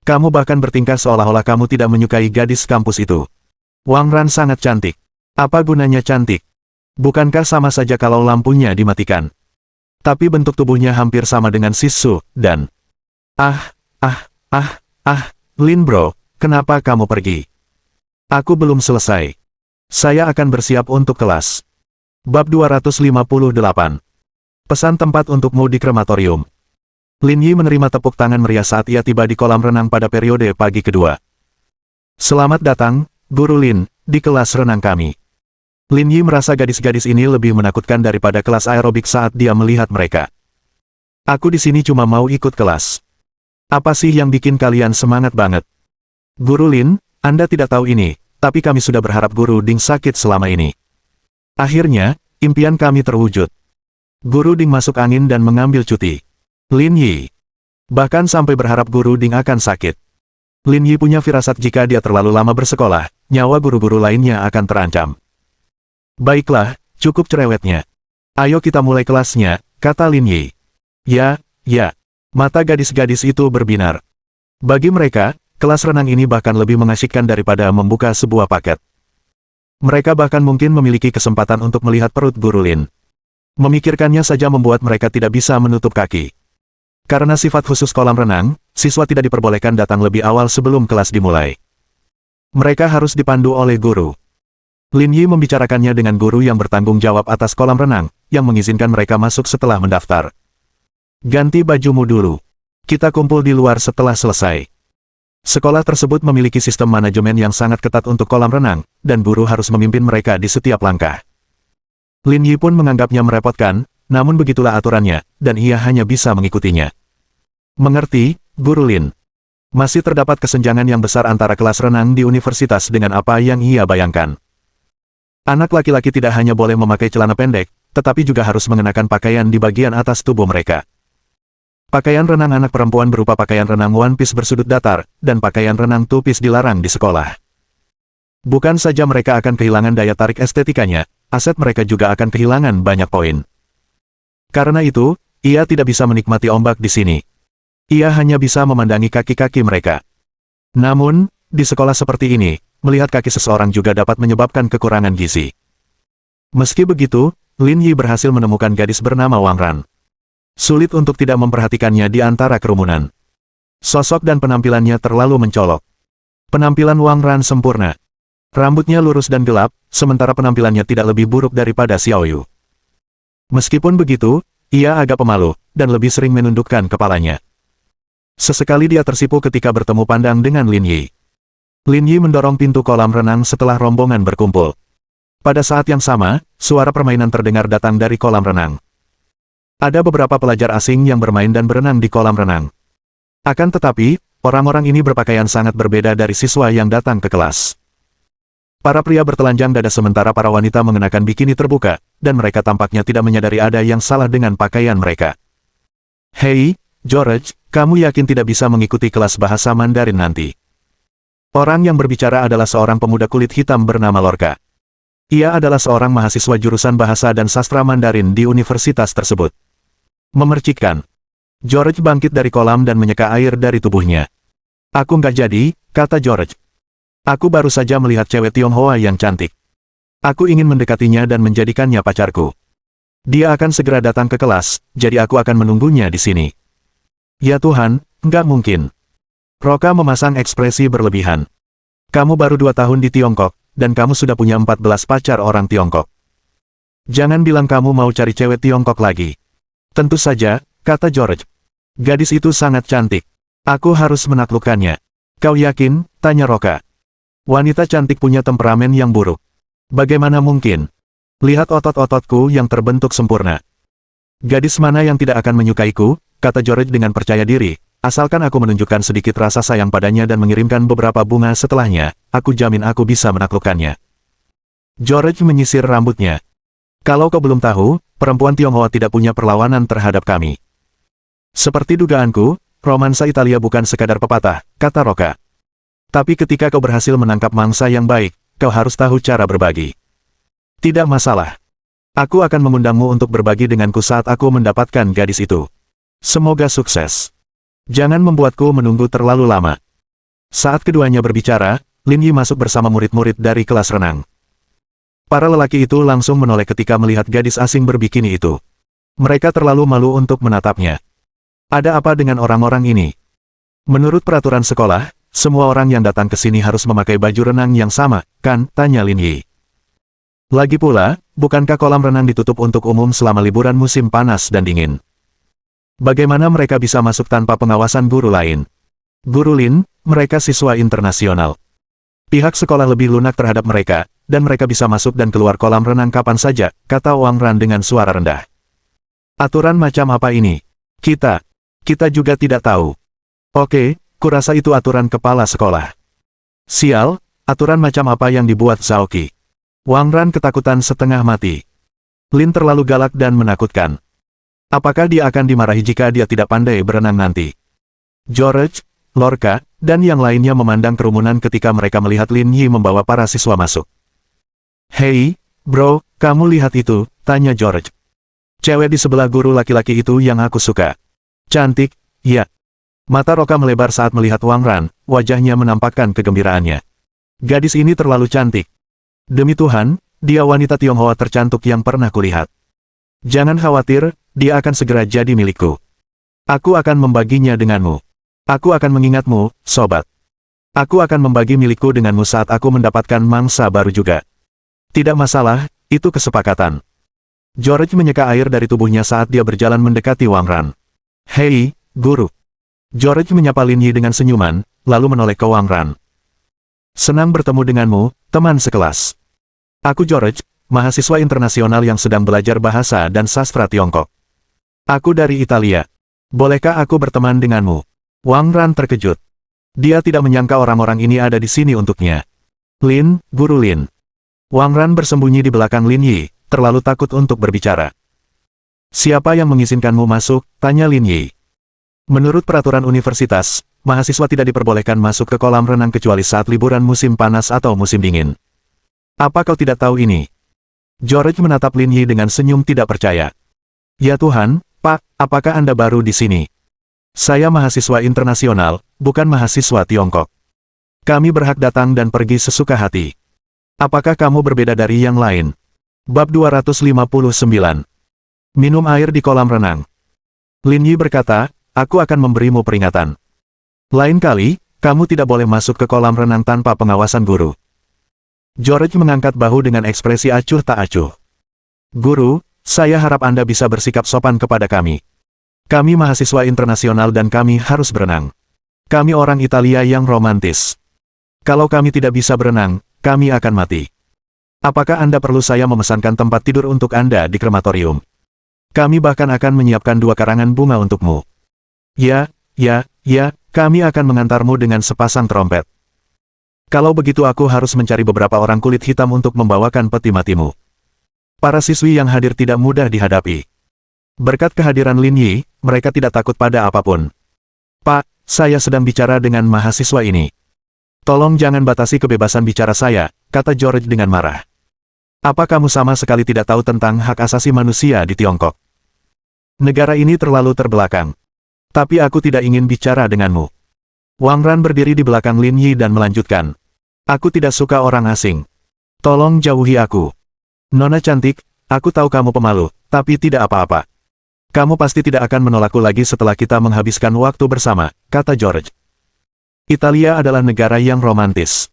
Kamu bahkan bertingkah seolah-olah kamu tidak menyukai gadis kampus itu. Wang Ran sangat cantik. Apa gunanya cantik? Bukankah sama saja kalau lampunya dimatikan? Tapi bentuk tubuhnya hampir sama dengan Sisu, dan... Lin bro, kenapa kamu pergi? Aku belum selesai. Saya akan bersiap untuk kelas. Bab 258. Pesan tempat untukmu di krematorium. Lin Yi menerima tepuk tangan meriah saat ia tiba di kolam renang pada periode pagi kedua. Selamat datang, Guru Lin, di kelas renang kami. Lin Yi merasa gadis-gadis ini lebih menakutkan daripada kelas aerobik saat dia melihat mereka. Aku di sini cuma mau ikut kelas. Apa sih yang bikin kalian semangat banget? Guru Lin, Anda tidak tahu ini, tapi kami sudah berharap Guru Ding sakit selama ini. Akhirnya, impian kami terwujud. Guru Ding masuk angin dan mengambil cuti. Lin Yi. Bahkan sampai berharap Guru Ding akan sakit. Lin Yi punya firasat jika dia terlalu lama bersekolah, nyawa guru-guru lainnya akan terancam. Baiklah, cukup cerewetnya. Ayo kita mulai kelasnya, kata Lin Yi. Ya. Mata gadis-gadis itu berbinar. Bagi mereka, kelas renang ini bahkan lebih mengasyikkan daripada membuka sebuah paket. Mereka bahkan mungkin memiliki kesempatan untuk melihat perut Guru Lin. Memikirkannya saja membuat mereka tidak bisa menutup kaki. Karena sifat khusus kolam renang, siswa tidak diperbolehkan datang lebih awal sebelum kelas dimulai. Mereka harus dipandu oleh guru. Lin Yi membicarakannya dengan guru yang bertanggung jawab atas kolam renang, yang mengizinkan mereka masuk setelah mendaftar. Ganti bajumu dulu. Kita kumpul di luar setelah selesai. Sekolah tersebut memiliki sistem manajemen yang sangat ketat untuk kolam renang, dan guru harus memimpin mereka di setiap langkah. Lin Yi pun menganggapnya merepotkan, namun begitulah aturannya, dan ia hanya bisa mengikutinya. Mengerti, Guru Lin. Masih terdapat kesenjangan yang besar antara kelas renang di universitas dengan apa yang ia bayangkan. Anak laki-laki tidak hanya boleh memakai celana pendek, tetapi juga harus mengenakan pakaian di bagian atas tubuh mereka. Pakaian renang anak perempuan berupa pakaian renang one piece bersudut datar, dan pakaian renang two piece dilarang di sekolah. Bukan saja mereka akan kehilangan daya tarik estetikanya, aset mereka juga akan kehilangan banyak poin. Karena itu, ia tidak bisa menikmati ombak di sini. Ia hanya bisa memandangi kaki-kaki mereka. Namun, di sekolah seperti ini, melihat kaki seseorang juga dapat menyebabkan kekurangan gizi. Meski begitu, Lin Yi berhasil menemukan gadis bernama Wang Ran. Sulit untuk tidak memperhatikannya di antara kerumunan. Sosok dan penampilannya terlalu mencolok. Penampilan Wang Ran sempurna. Rambutnya lurus dan gelap, sementara penampilannya tidak lebih buruk daripada Xiao Yu. Meskipun begitu, ia agak pemalu, dan lebih sering menundukkan kepalanya. Sesekali dia tersipu ketika bertemu pandang dengan Lin Yi. Lin Yi mendorong pintu kolam renang setelah rombongan berkumpul. Pada saat yang sama, suara permainan terdengar datang dari kolam renang. Ada beberapa pelajar asing yang bermain dan berenang di kolam renang. Akan tetapi, orang-orang ini berpakaian sangat berbeda dari siswa yang datang ke kelas. Para pria bertelanjang dada sementara para wanita mengenakan bikini terbuka, dan mereka tampaknya tidak menyadari ada yang salah dengan pakaian mereka. Hei, George, kamu yakin tidak bisa mengikuti kelas bahasa Mandarin nanti? Orang yang berbicara adalah seorang pemuda kulit hitam bernama Lorca. Ia adalah seorang mahasiswa jurusan bahasa dan sastra Mandarin di universitas tersebut. Memercikkan. George bangkit dari kolam dan menyeka air dari tubuhnya. Aku nggak jadi, kata George. Aku baru saja melihat cewek Tionghoa yang cantik. Aku ingin mendekatinya dan menjadikannya pacarku. Dia akan segera datang ke kelas, jadi aku akan menunggunya di sini. Ya Tuhan, nggak mungkin. Roka memasang ekspresi berlebihan. Kamu baru 2 tahun di Tiongkok, dan kamu sudah punya 14 pacar orang Tiongkok. Jangan bilang kamu mau cari cewek Tiongkok lagi. Tentu saja, kata George. Gadis itu sangat cantik. Aku harus menaklukkannya. Kau yakin? Tanya Roka. Wanita cantik punya temperamen yang buruk. Bagaimana mungkin? Lihat otot-ototku yang terbentuk sempurna. Gadis mana yang tidak akan menyukaiku, kata George dengan percaya diri, asalkan aku menunjukkan sedikit rasa sayang padanya dan mengirimkan beberapa bunga setelahnya, aku jamin aku bisa menaklukkannya. George menyisir rambutnya. Kalau kau belum tahu, perempuan Tionghoa tidak punya perlawanan terhadap kami. Seperti dugaanku, romansa Italia bukan sekadar pepatah, kata Roka. Tapi ketika kau berhasil menangkap mangsa yang baik, kau harus tahu cara berbagi. Tidak masalah. Aku akan mengundangmu untuk berbagi denganku saat aku mendapatkan gadis itu. Semoga sukses. Jangan membuatku menunggu terlalu lama. Saat keduanya berbicara, Lin Yi masuk bersama murid-murid dari kelas renang. Para lelaki itu langsung menoleh ketika melihat gadis asing berbikini itu. Mereka terlalu malu untuk menatapnya. Ada apa dengan orang-orang ini? Menurut peraturan sekolah, semua orang yang datang ke sini harus memakai baju renang yang sama, kan? Tanya Lin Yi. Lagi pula, bukankah kolam renang ditutup untuk umum selama liburan musim panas dan dingin? Bagaimana mereka bisa masuk tanpa pengawasan guru lain? Guru Lin, mereka siswa internasional. Pihak sekolah lebih lunak terhadap mereka, dan mereka bisa masuk dan keluar kolam renang kapan saja, kata Wang Ran dengan suara rendah. Aturan macam apa ini? Kita juga tidak tahu. Oke, kurasa itu aturan kepala sekolah. Sial, aturan macam apa yang dibuat Zhaoqi? Wang Ran ketakutan setengah mati. Lin terlalu galak dan menakutkan. Apakah dia akan dimarahi jika dia tidak pandai berenang nanti? George, Lorca, dan yang lainnya memandang kerumunan ketika mereka melihat Lin Yi membawa para siswa masuk. Hei, bro, kamu lihat itu, tanya George. Cewek di sebelah guru laki-laki itu yang aku suka. Cantik, ya. Mata Roka melebar saat melihat Wang Ran, wajahnya menampakkan kegembiraannya. Gadis ini terlalu cantik. Demi Tuhan, dia wanita Tionghoa tercantik yang pernah kulihat. Jangan khawatir, dia akan segera jadi milikku. Aku akan membaginya denganmu. Aku akan mengingatmu, sobat. Aku akan membagi milikku denganmu saat aku mendapatkan mangsa baru juga. Tidak masalah, itu kesepakatan. George menyeka air dari tubuhnya saat dia berjalan mendekati Wang Ran. Hei, guru. George menyapa Lin Yi dengan senyuman, lalu menoleh ke Wang Ran. Senang bertemu denganmu, teman sekelas. Aku George, mahasiswa internasional yang sedang belajar bahasa dan sastra Tiongkok. Aku dari Italia. Bolehkah aku berteman denganmu? Wang Ran terkejut. Dia tidak menyangka orang-orang ini ada di sini untuknya. Lin, Guru Lin. Wang Ran bersembunyi di belakang Lin Yi, terlalu takut untuk berbicara. Siapa yang mengizinkanmu masuk? Tanya Lin Yi. Menurut peraturan universitas, mahasiswa tidak diperbolehkan masuk ke kolam renang kecuali saat liburan musim panas atau musim dingin. Apa kau tidak tahu ini? George menatap Lin Yi dengan senyum tidak percaya. Ya Tuhan, Pak, apakah Anda baru di sini? Saya mahasiswa internasional, bukan mahasiswa Tiongkok. Kami berhak datang dan pergi sesuka hati. Apakah kamu berbeda dari yang lain? Bab 259. Minum air di kolam renang. Lin Yi berkata, aku akan memberimu peringatan. Lain kali, kamu tidak boleh masuk ke kolam renang tanpa pengawasan guru. George mengangkat bahu dengan ekspresi acuh tak acuh. Guru, saya harap Anda bisa bersikap sopan kepada kami. Kami mahasiswa internasional dan kami harus berenang. Kami orang Italia yang romantis. Kalau kami tidak bisa berenang, kami akan mati. Apakah Anda perlu saya memesankan tempat tidur untuk Anda di krematorium? Kami bahkan akan menyiapkan 2 karangan bunga untukmu. Ya, kami akan mengantarmu dengan sepasang trompet. Kalau begitu aku harus mencari beberapa orang kulit hitam untuk membawakan peti matimu. Para siswi yang hadir tidak mudah dihadapi. Berkat kehadiran Lin Yi, mereka tidak takut pada apapun. Pak, saya sedang bicara dengan mahasiswa ini. Tolong jangan batasi kebebasan bicara saya, kata George dengan marah. Apa kamu sama sekali tidak tahu tentang hak asasi manusia di Tiongkok? Negara ini terlalu terbelakang. Tapi aku tidak ingin bicara denganmu. Wang Ran berdiri di belakang Lin Yi dan melanjutkan. Aku tidak suka orang asing. Tolong jauhi aku. Nona cantik, aku tahu kamu pemalu, tapi tidak apa-apa. Kamu pasti tidak akan menolakku lagi setelah kita menghabiskan waktu bersama, kata George. Italia adalah negara yang romantis.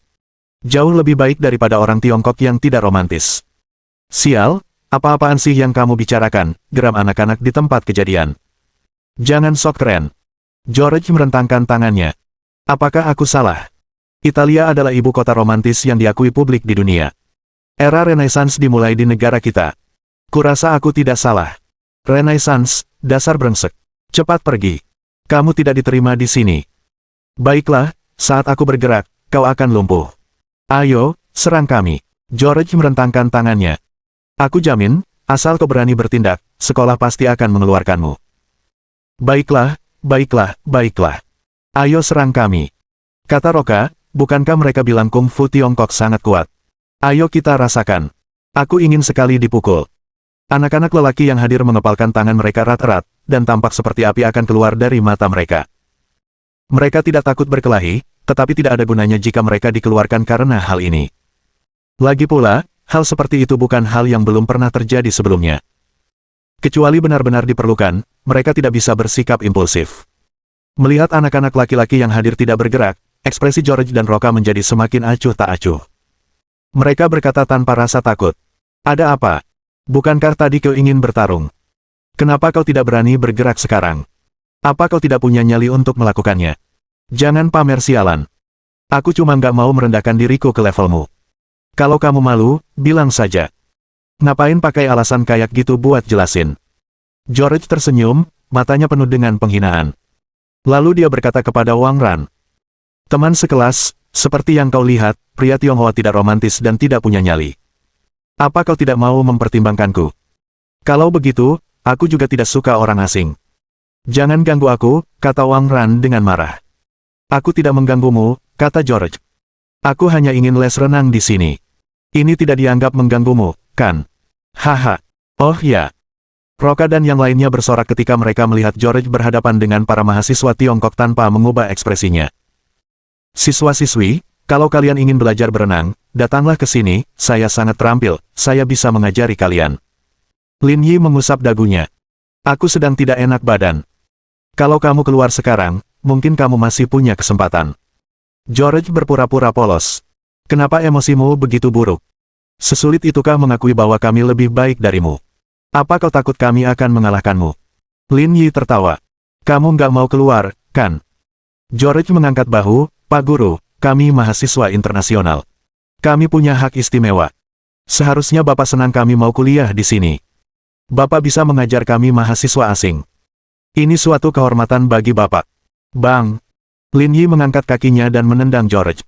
Jauh lebih baik daripada orang Tiongkok yang tidak romantis. Sial, apa-apaan sih yang kamu bicarakan, geram anak-anak di tempat kejadian. Jangan sok keren. George merentangkan tangannya. Apakah aku salah? Italia adalah ibu kota romantis yang diakui publik di dunia. Era Renaissance dimulai di negara kita. Kurasa aku tidak salah. Renaissance, dasar brengsek. Cepat pergi. Kamu tidak diterima di sini. Baiklah, saat aku bergerak, kau akan lumpuh. Ayo, serang kami. George merentangkan tangannya. Aku jamin, asal kau berani bertindak, sekolah pasti akan mengeluarkanmu. Baiklah. Ayo serang kami. Kata Roka, bukankah mereka bilang kungfu Tiongkok sangat kuat? Ayo kita rasakan. Aku ingin sekali dipukul. Anak-anak lelaki yang hadir mengepalkan tangan mereka erat-erat, dan tampak seperti api akan keluar dari mata mereka. Mereka tidak takut berkelahi, tetapi tidak ada gunanya jika mereka dikeluarkan karena hal ini. Lagi pula, hal seperti itu bukan hal yang belum pernah terjadi sebelumnya. Kecuali benar-benar diperlukan, mereka tidak bisa bersikap impulsif. Melihat anak-anak laki-laki yang hadir tidak bergerak, ekspresi George dan Roka menjadi semakin acuh tak acuh. Mereka berkata tanpa rasa takut. Ada apa? Bukankah tadi kau ingin bertarung? Kenapa kau tidak berani bergerak sekarang? Apa kau tidak punya nyali untuk melakukannya? Jangan pamer sialan. Aku cuma nggak mau merendahkan diriku ke levelmu. Kalau kamu malu, bilang saja. Ngapain pakai alasan kayak gitu buat jelasin? George tersenyum, matanya penuh dengan penghinaan. Lalu dia berkata kepada Wang Ran. Teman sekelas, seperti yang kau lihat, pria Tionghoa tidak romantis dan tidak punya nyali. Apa kau tidak mau mempertimbangkanku? Kalau begitu, aku juga tidak suka orang asing. Jangan ganggu aku, kata Wang Ran dengan marah. Aku tidak mengganggumu, kata George. Aku hanya ingin les renang di sini. Ini tidak dianggap mengganggumu, kan? Haha. Oh ya. Roka dan yang lainnya bersorak ketika mereka melihat George berhadapan dengan para mahasiswa Tiongkok tanpa mengubah ekspresinya. Siswa-siswi, kalau kalian ingin belajar berenang, datanglah ke sini, saya sangat terampil, saya bisa mengajari kalian. Lin Yi mengusap dagunya. Aku sedang tidak enak badan. Kalau kamu keluar sekarang, mungkin kamu masih punya kesempatan. George berpura-pura polos. Kenapa emosimu begitu buruk? Sesulit itukah mengakui bahwa kami lebih baik darimu? Apa kau takut kami akan mengalahkanmu? Lin Yi tertawa. Kamu nggak mau keluar, kan? George mengangkat bahu, Pak Guru, kami mahasiswa internasional. Kami punya hak istimewa. Seharusnya Bapak senang kami mau kuliah di sini. Bapak bisa mengajar kami mahasiswa asing. Ini suatu kehormatan bagi Bapak. Bang! Lin Yi mengangkat kakinya dan menendang George.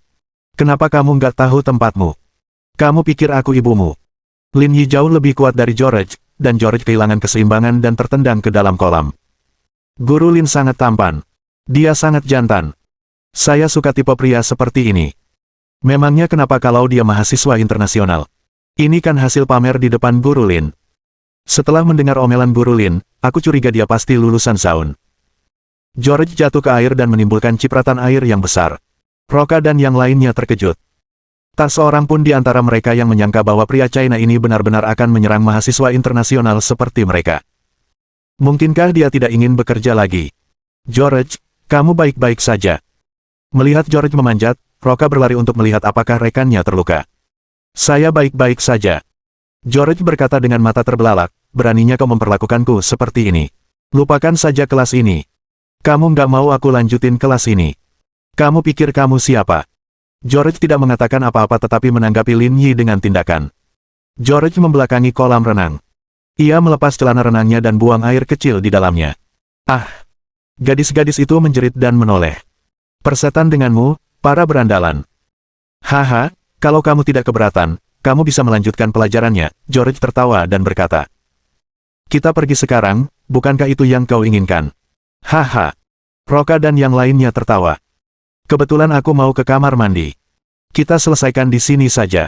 Kenapa kamu nggak tahu tempatmu? Kamu pikir aku ibumu? Lin Yi jauh lebih kuat dari George, dan George kehilangan keseimbangan dan tertendang ke dalam kolam. Guru Lin sangat tampan. Dia sangat jantan. Saya suka tipe pria seperti ini. Memangnya kenapa kalau dia mahasiswa internasional? Ini kan hasil pamer di depan Guru Lin. Setelah mendengar omelan Guru Lin, aku curiga dia pasti lulusan Zaun. George jatuh ke air dan menimbulkan cipratan air yang besar. Roka dan yang lainnya terkejut. Tak seorang pun di antara mereka yang menyangka bahwa pria China ini benar-benar akan menyerang mahasiswa internasional seperti mereka. Mungkinkah dia tidak ingin bekerja lagi? George, kamu baik-baik saja. Melihat George memanjat, Roka berlari untuk melihat apakah rekannya terluka. Saya baik-baik saja. George berkata dengan mata terbelalak, beraninya kau memperlakukanku seperti ini. Lupakan saja kelas ini. Kamu nggak mau aku lanjutin kelas ini. Kamu pikir kamu siapa? George tidak mengatakan apa-apa tetapi menanggapi Lin Yi dengan tindakan. George membelakangi kolam renang. Ia melepas celana renangnya dan buang air kecil di dalamnya. Ah! Gadis-gadis itu menjerit dan menoleh. Persetan denganmu, para berandalan. Haha, kalau kamu tidak keberatan, kamu bisa melanjutkan pelajarannya, George tertawa dan berkata. Kita pergi sekarang, bukankah itu yang kau inginkan? Haha. Roka dan yang lainnya tertawa. Kebetulan aku mau ke kamar mandi. Kita selesaikan di sini saja.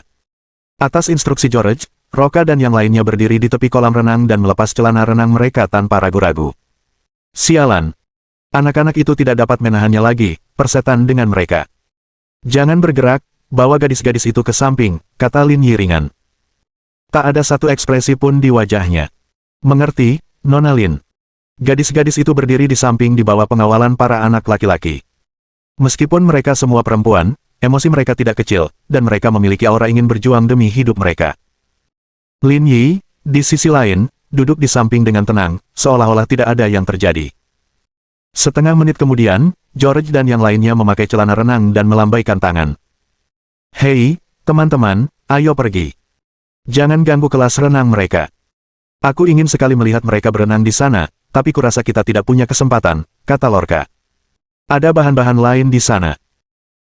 Atas instruksi George, Roka dan yang lainnya berdiri di tepi kolam renang dan melepas celana renang mereka tanpa ragu-ragu. Sialan. Anak-anak itu tidak dapat menahannya lagi, persetan dengan mereka. Jangan bergerak, bawa gadis-gadis itu ke samping, kata Lin Yi ringan. Tak ada satu ekspresi pun di wajahnya. Mengerti, Nona Lin. Gadis-gadis itu berdiri di samping di bawah pengawalan para anak laki-laki. Meskipun mereka semua perempuan, emosi mereka tidak kecil, dan mereka memiliki aura ingin berjuang demi hidup mereka. Lin Yi, di sisi lain, duduk di samping dengan tenang, seolah-olah tidak ada yang terjadi. Setengah menit kemudian, George dan yang lainnya memakai celana renang dan melambaikan tangan. Hei, teman-teman, ayo pergi. Jangan ganggu kelas renang mereka. Aku ingin sekali melihat mereka berenang di sana, tapi kurasa kita tidak punya kesempatan, kata Lorca. Ada bahan-bahan lain di sana.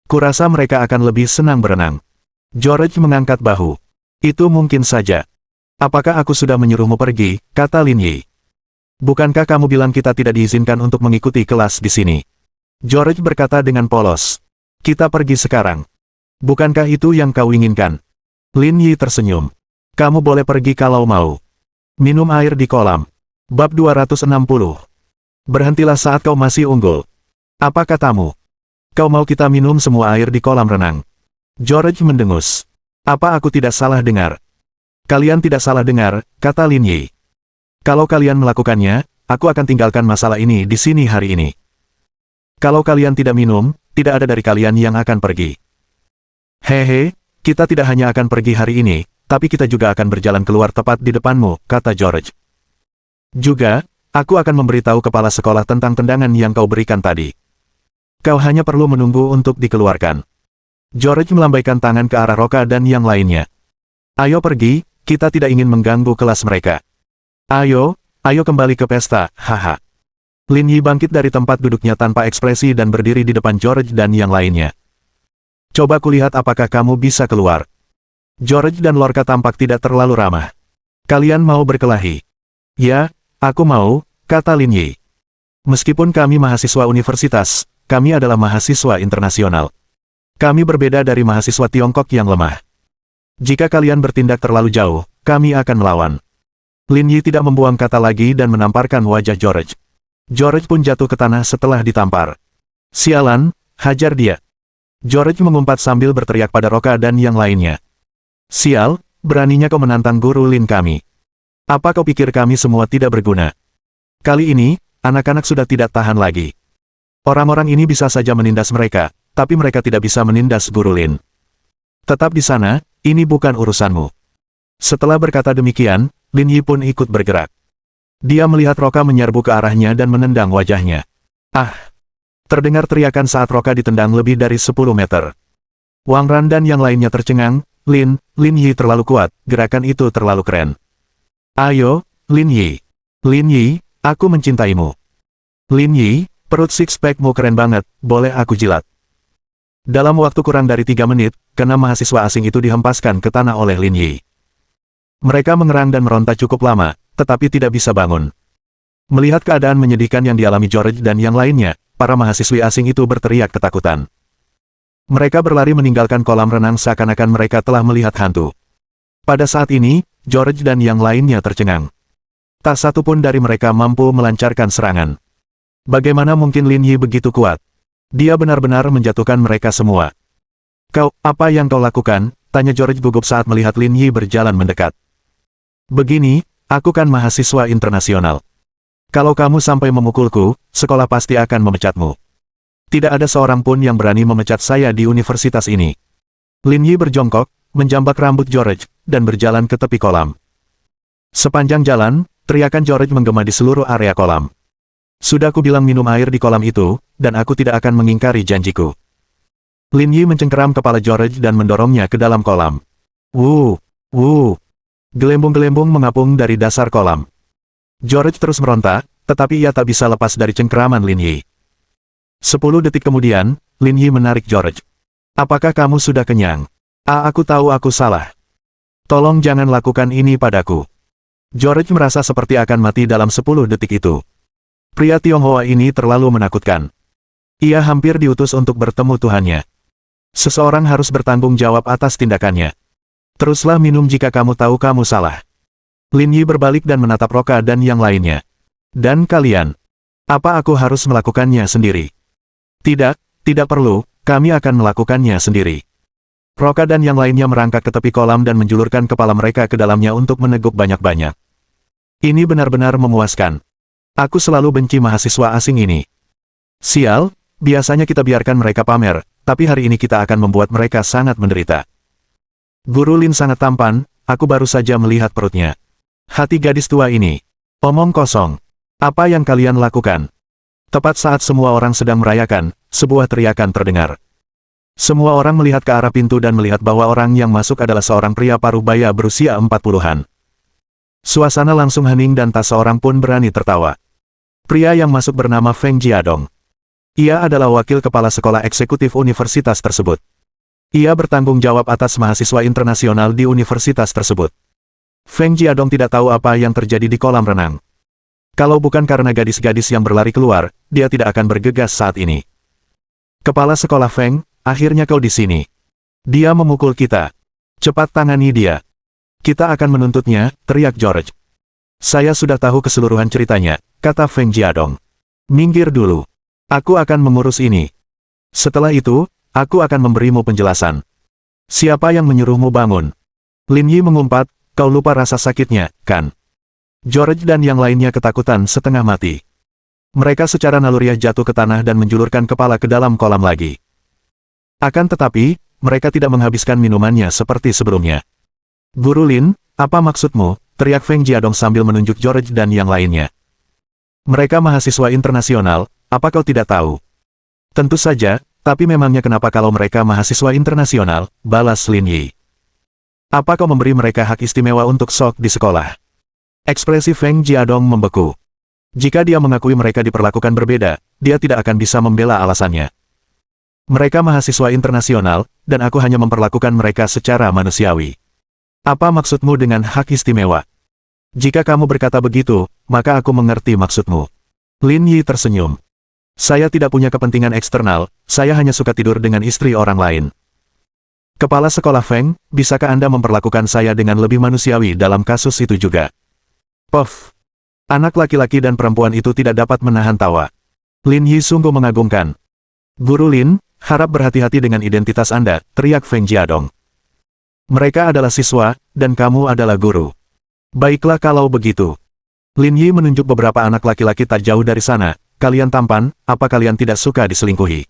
Kurasa mereka akan lebih senang berenang. George mengangkat bahu. Itu mungkin saja. Apakah aku sudah menyuruhmu pergi, kata Lin Yi. Bukankah kamu bilang kita tidak diizinkan untuk mengikuti kelas di sini? George berkata dengan polos. Kita pergi sekarang. Bukankah itu yang kau inginkan? Lin Yi tersenyum. Kamu boleh pergi kalau mau. Minum air di kolam. Bab 260. Berhentilah saat kau masih unggul. Apa katamu? Kau mau kita minum semua air di kolam renang? George mendengus. Apa aku tidak salah dengar? Kalian tidak salah dengar, kata Lin Yi. Kalau kalian melakukannya, aku akan tinggalkan masalah ini di sini hari ini. Kalau kalian tidak minum, tidak ada dari kalian yang akan pergi. Hehe, kita tidak hanya akan pergi hari ini, tapi kita juga akan berjalan keluar tepat di depanmu, kata George. Juga, aku akan memberitahu kepala sekolah tentang tendangan yang kau berikan tadi. Kau hanya perlu menunggu untuk dikeluarkan. George melambaikan tangan ke arah Roka dan yang lainnya. Ayo pergi, kita tidak ingin mengganggu kelas mereka. Ayo kembali ke pesta, haha. Lin Yi bangkit dari tempat duduknya tanpa ekspresi dan berdiri di depan George dan yang lainnya. Coba kulihat apakah kamu bisa keluar. George dan Lorca tampak tidak terlalu ramah. Kalian mau berkelahi? Ya, aku mau, kata Lin Yi. Meskipun kami mahasiswa universitas, kami adalah mahasiswa internasional. Kami berbeda dari mahasiswa Tiongkok yang lemah. Jika kalian bertindak terlalu jauh, kami akan melawan. Lin Yi tidak membuang kata lagi dan menamparkan wajah George. George pun jatuh ke tanah setelah ditampar. Sialan, hajar dia. George mengumpat sambil berteriak pada Roka dan yang lainnya. Sial, beraninya kau menantang guru Lin kami. Apa kau pikir kami semua tidak berguna? Kali ini, anak-anak sudah tidak tahan lagi. Orang-orang ini bisa saja menindas mereka, tapi mereka tidak bisa menindas guru Lin. Tetap di sana, ini bukan urusanmu. Setelah berkata demikian, Lin Yi pun ikut bergerak. Dia melihat Roka menyerbu ke arahnya dan menendang wajahnya. Ah! Terdengar teriakan saat Roka ditendang lebih dari 10 meter. Wang Ran dan yang lainnya tercengang. Lin Yi terlalu kuat, gerakan itu terlalu keren. Ayo, Lin Yi. Lin Yi, aku mencintaimu. Lin Yi, perut six-packmu keren banget, boleh aku jilat. Dalam waktu kurang dari 3 menit, keenam mahasiswa asing itu dihempaskan ke tanah oleh Lin Yi. Mereka mengerang dan meronta cukup lama, tetapi tidak bisa bangun. Melihat keadaan menyedihkan yang dialami George dan yang lainnya, para mahasiswi asing itu berteriak ketakutan. Mereka berlari meninggalkan kolam renang seakan-akan mereka telah melihat hantu. Pada saat ini, George dan yang lainnya tercengang. Tak satu pun dari mereka mampu melancarkan serangan. Bagaimana mungkin Lin Yi begitu kuat? Dia benar-benar menjatuhkan mereka semua. Apa yang kau lakukan? Tanya George gugup saat melihat Lin Yi berjalan mendekat. Begini, aku kan mahasiswa internasional. Kalau kamu sampai memukulku, sekolah pasti akan memecatmu. Tidak ada seorang pun yang berani memecat saya di universitas ini. Lin Yi berjongkok, menjambak rambut George, dan berjalan ke tepi kolam. Sepanjang jalan, teriakan George menggema di seluruh area kolam. Sudah aku bilang minum air di kolam itu, dan aku tidak akan mengingkari janjiku. Lin Yi mencengkeram kepala George dan mendorongnya ke dalam kolam. Wuh. Gelembung-gelembung mengapung dari dasar kolam. George terus meronta, tetapi ia tak bisa lepas dari cengkeraman Lin Yi. 10 detik kemudian, Lin Yi menarik George. Apakah kamu sudah kenyang? Aku tahu aku salah. Tolong jangan lakukan ini padaku. George merasa seperti akan mati dalam 10 detik itu. Pria Tionghoa ini terlalu menakutkan. Ia hampir diutus untuk bertemu Tuhannya. Seseorang harus bertanggung jawab atas tindakannya. Teruslah minum jika kamu tahu kamu salah. Lin Yi berbalik dan menatap Roka dan yang lainnya. Dan kalian? Apa aku harus melakukannya sendiri? Tidak perlu, kami akan melakukannya sendiri. Roka dan yang lainnya merangkak ke tepi kolam dan menjulurkan kepala mereka ke dalamnya untuk meneguk banyak-banyak. Ini benar-benar memuaskan. Aku selalu benci mahasiswa asing ini. Sial, biasanya kita biarkan mereka pamer, tapi hari ini kita akan membuat mereka sangat menderita. Guru Lin sangat tampan, aku baru saja melihat perutnya. Hati gadis tua ini. Omong kosong. Apa yang kalian lakukan? Tepat saat semua orang sedang merayakan, sebuah teriakan terdengar. Semua orang melihat ke arah pintu dan melihat bahwa orang yang masuk adalah seorang pria parubaya berusia 40-an. Suasana langsung hening dan tak seorang pun berani tertawa. Pria yang masuk bernama Feng Jiadong. Ia adalah wakil kepala sekolah eksekutif universitas tersebut. Ia bertanggung jawab atas mahasiswa internasional di universitas tersebut. Feng Jiadong tidak tahu apa yang terjadi di kolam renang. Kalau bukan karena gadis-gadis yang berlari keluar, dia tidak akan bergegas saat ini. Kepala sekolah Feng, akhirnya kau di sini. Dia memukul kita. Cepat tangani dia. Kita akan menuntutnya, teriak George. Saya sudah tahu keseluruhan ceritanya, kata Feng Jiadong. Minggir dulu. Aku akan mengurus ini. Setelah itu, aku akan memberimu penjelasan. Siapa yang menyuruhmu bangun? Lin Yi mengumpat, kau lupa rasa sakitnya, kan? George dan yang lainnya ketakutan setengah mati. Mereka secara naluriah jatuh ke tanah dan menjulurkan kepala ke dalam kolam lagi. Akan tetapi, mereka tidak menghabiskan minumannya seperti sebelumnya. Guru Lin, apa maksudmu? Teriak Feng Jiadong sambil menunjuk George dan yang lainnya. Mereka mahasiswa internasional, apa kau tidak tahu? Tentu saja, tapi memangnya kenapa kalau mereka mahasiswa internasional, balas Lin Yi. Apa kau memberi mereka hak istimewa untuk sok di sekolah? Ekspresi Feng Jiadong membeku. Jika dia mengakui mereka diperlakukan berbeda, dia tidak akan bisa membela alasannya. Mereka mahasiswa internasional, dan aku hanya memperlakukan mereka secara manusiawi. Apa maksudmu dengan hak istimewa? Jika kamu berkata begitu, maka aku mengerti maksudmu. Lin Yi tersenyum. Saya tidak punya kepentingan eksternal, saya hanya suka tidur dengan istri orang lain. Kepala sekolah Feng, bisakah Anda memperlakukan saya dengan lebih manusiawi dalam kasus itu juga? Puff. Anak laki-laki dan perempuan itu tidak dapat menahan tawa. Lin Yi sungguh mengagumkan. Guru Lin, harap berhati-hati dengan identitas Anda, teriak Feng Jiadong. Mereka adalah siswa, dan kamu adalah guru. Baiklah kalau begitu. Lin Yi menunjuk beberapa anak laki-laki tak jauh dari sana. Kalian tampan, apa kalian tidak suka diselingkuhi?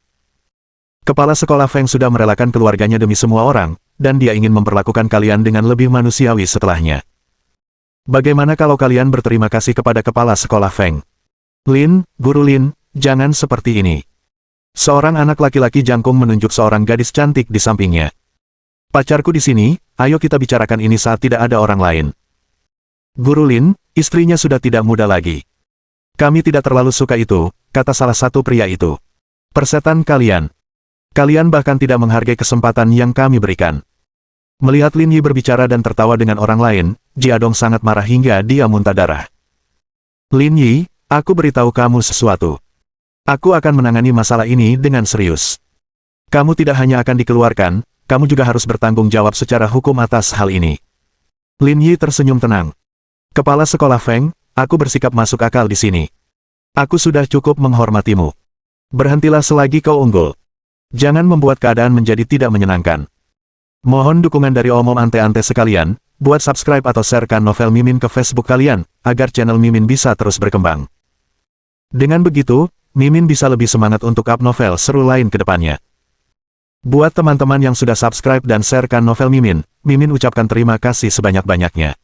Kepala sekolah Feng sudah merelakan keluarganya demi semua orang, dan dia ingin memperlakukan kalian dengan lebih manusiawi setelahnya. Bagaimana kalau kalian berterima kasih kepada kepala sekolah Feng? Lin, Guru Lin, jangan seperti ini. Seorang anak laki-laki jangkung menunjuk seorang gadis cantik di sampingnya. Pacarku di sini, ayo kita bicarakan ini saat tidak ada orang lain. Guru Lin, istrinya sudah tidak muda lagi. Kami tidak terlalu suka itu, kata salah satu pria itu. Persetan kalian. Kalian bahkan tidak menghargai kesempatan yang kami berikan. Melihat Lin Yi berbicara dan tertawa dengan orang lain, Jiadong sangat marah hingga dia muntah darah. Lin Yi, aku beritahu kamu sesuatu. Aku akan menangani masalah ini dengan serius. Kamu tidak hanya akan dikeluarkan, kamu juga harus bertanggung jawab secara hukum atas hal ini. Lin Yi tersenyum tenang. Kepala sekolah Feng, aku bersikap masuk akal di sini. Aku sudah cukup menghormatimu. Berhentilah selagi kau unggul. Jangan membuat keadaan menjadi tidak menyenangkan. Mohon dukungan dari omom ante-ante sekalian, buat subscribe atau sharekan novel Mimin ke Facebook kalian, agar channel Mimin bisa terus berkembang. Dengan begitu, Mimin bisa lebih semangat untuk up novel seru lain ke depannya. Buat teman-teman yang sudah subscribe dan sharekan novel Mimin, Mimin ucapkan terima kasih sebanyak-banyaknya.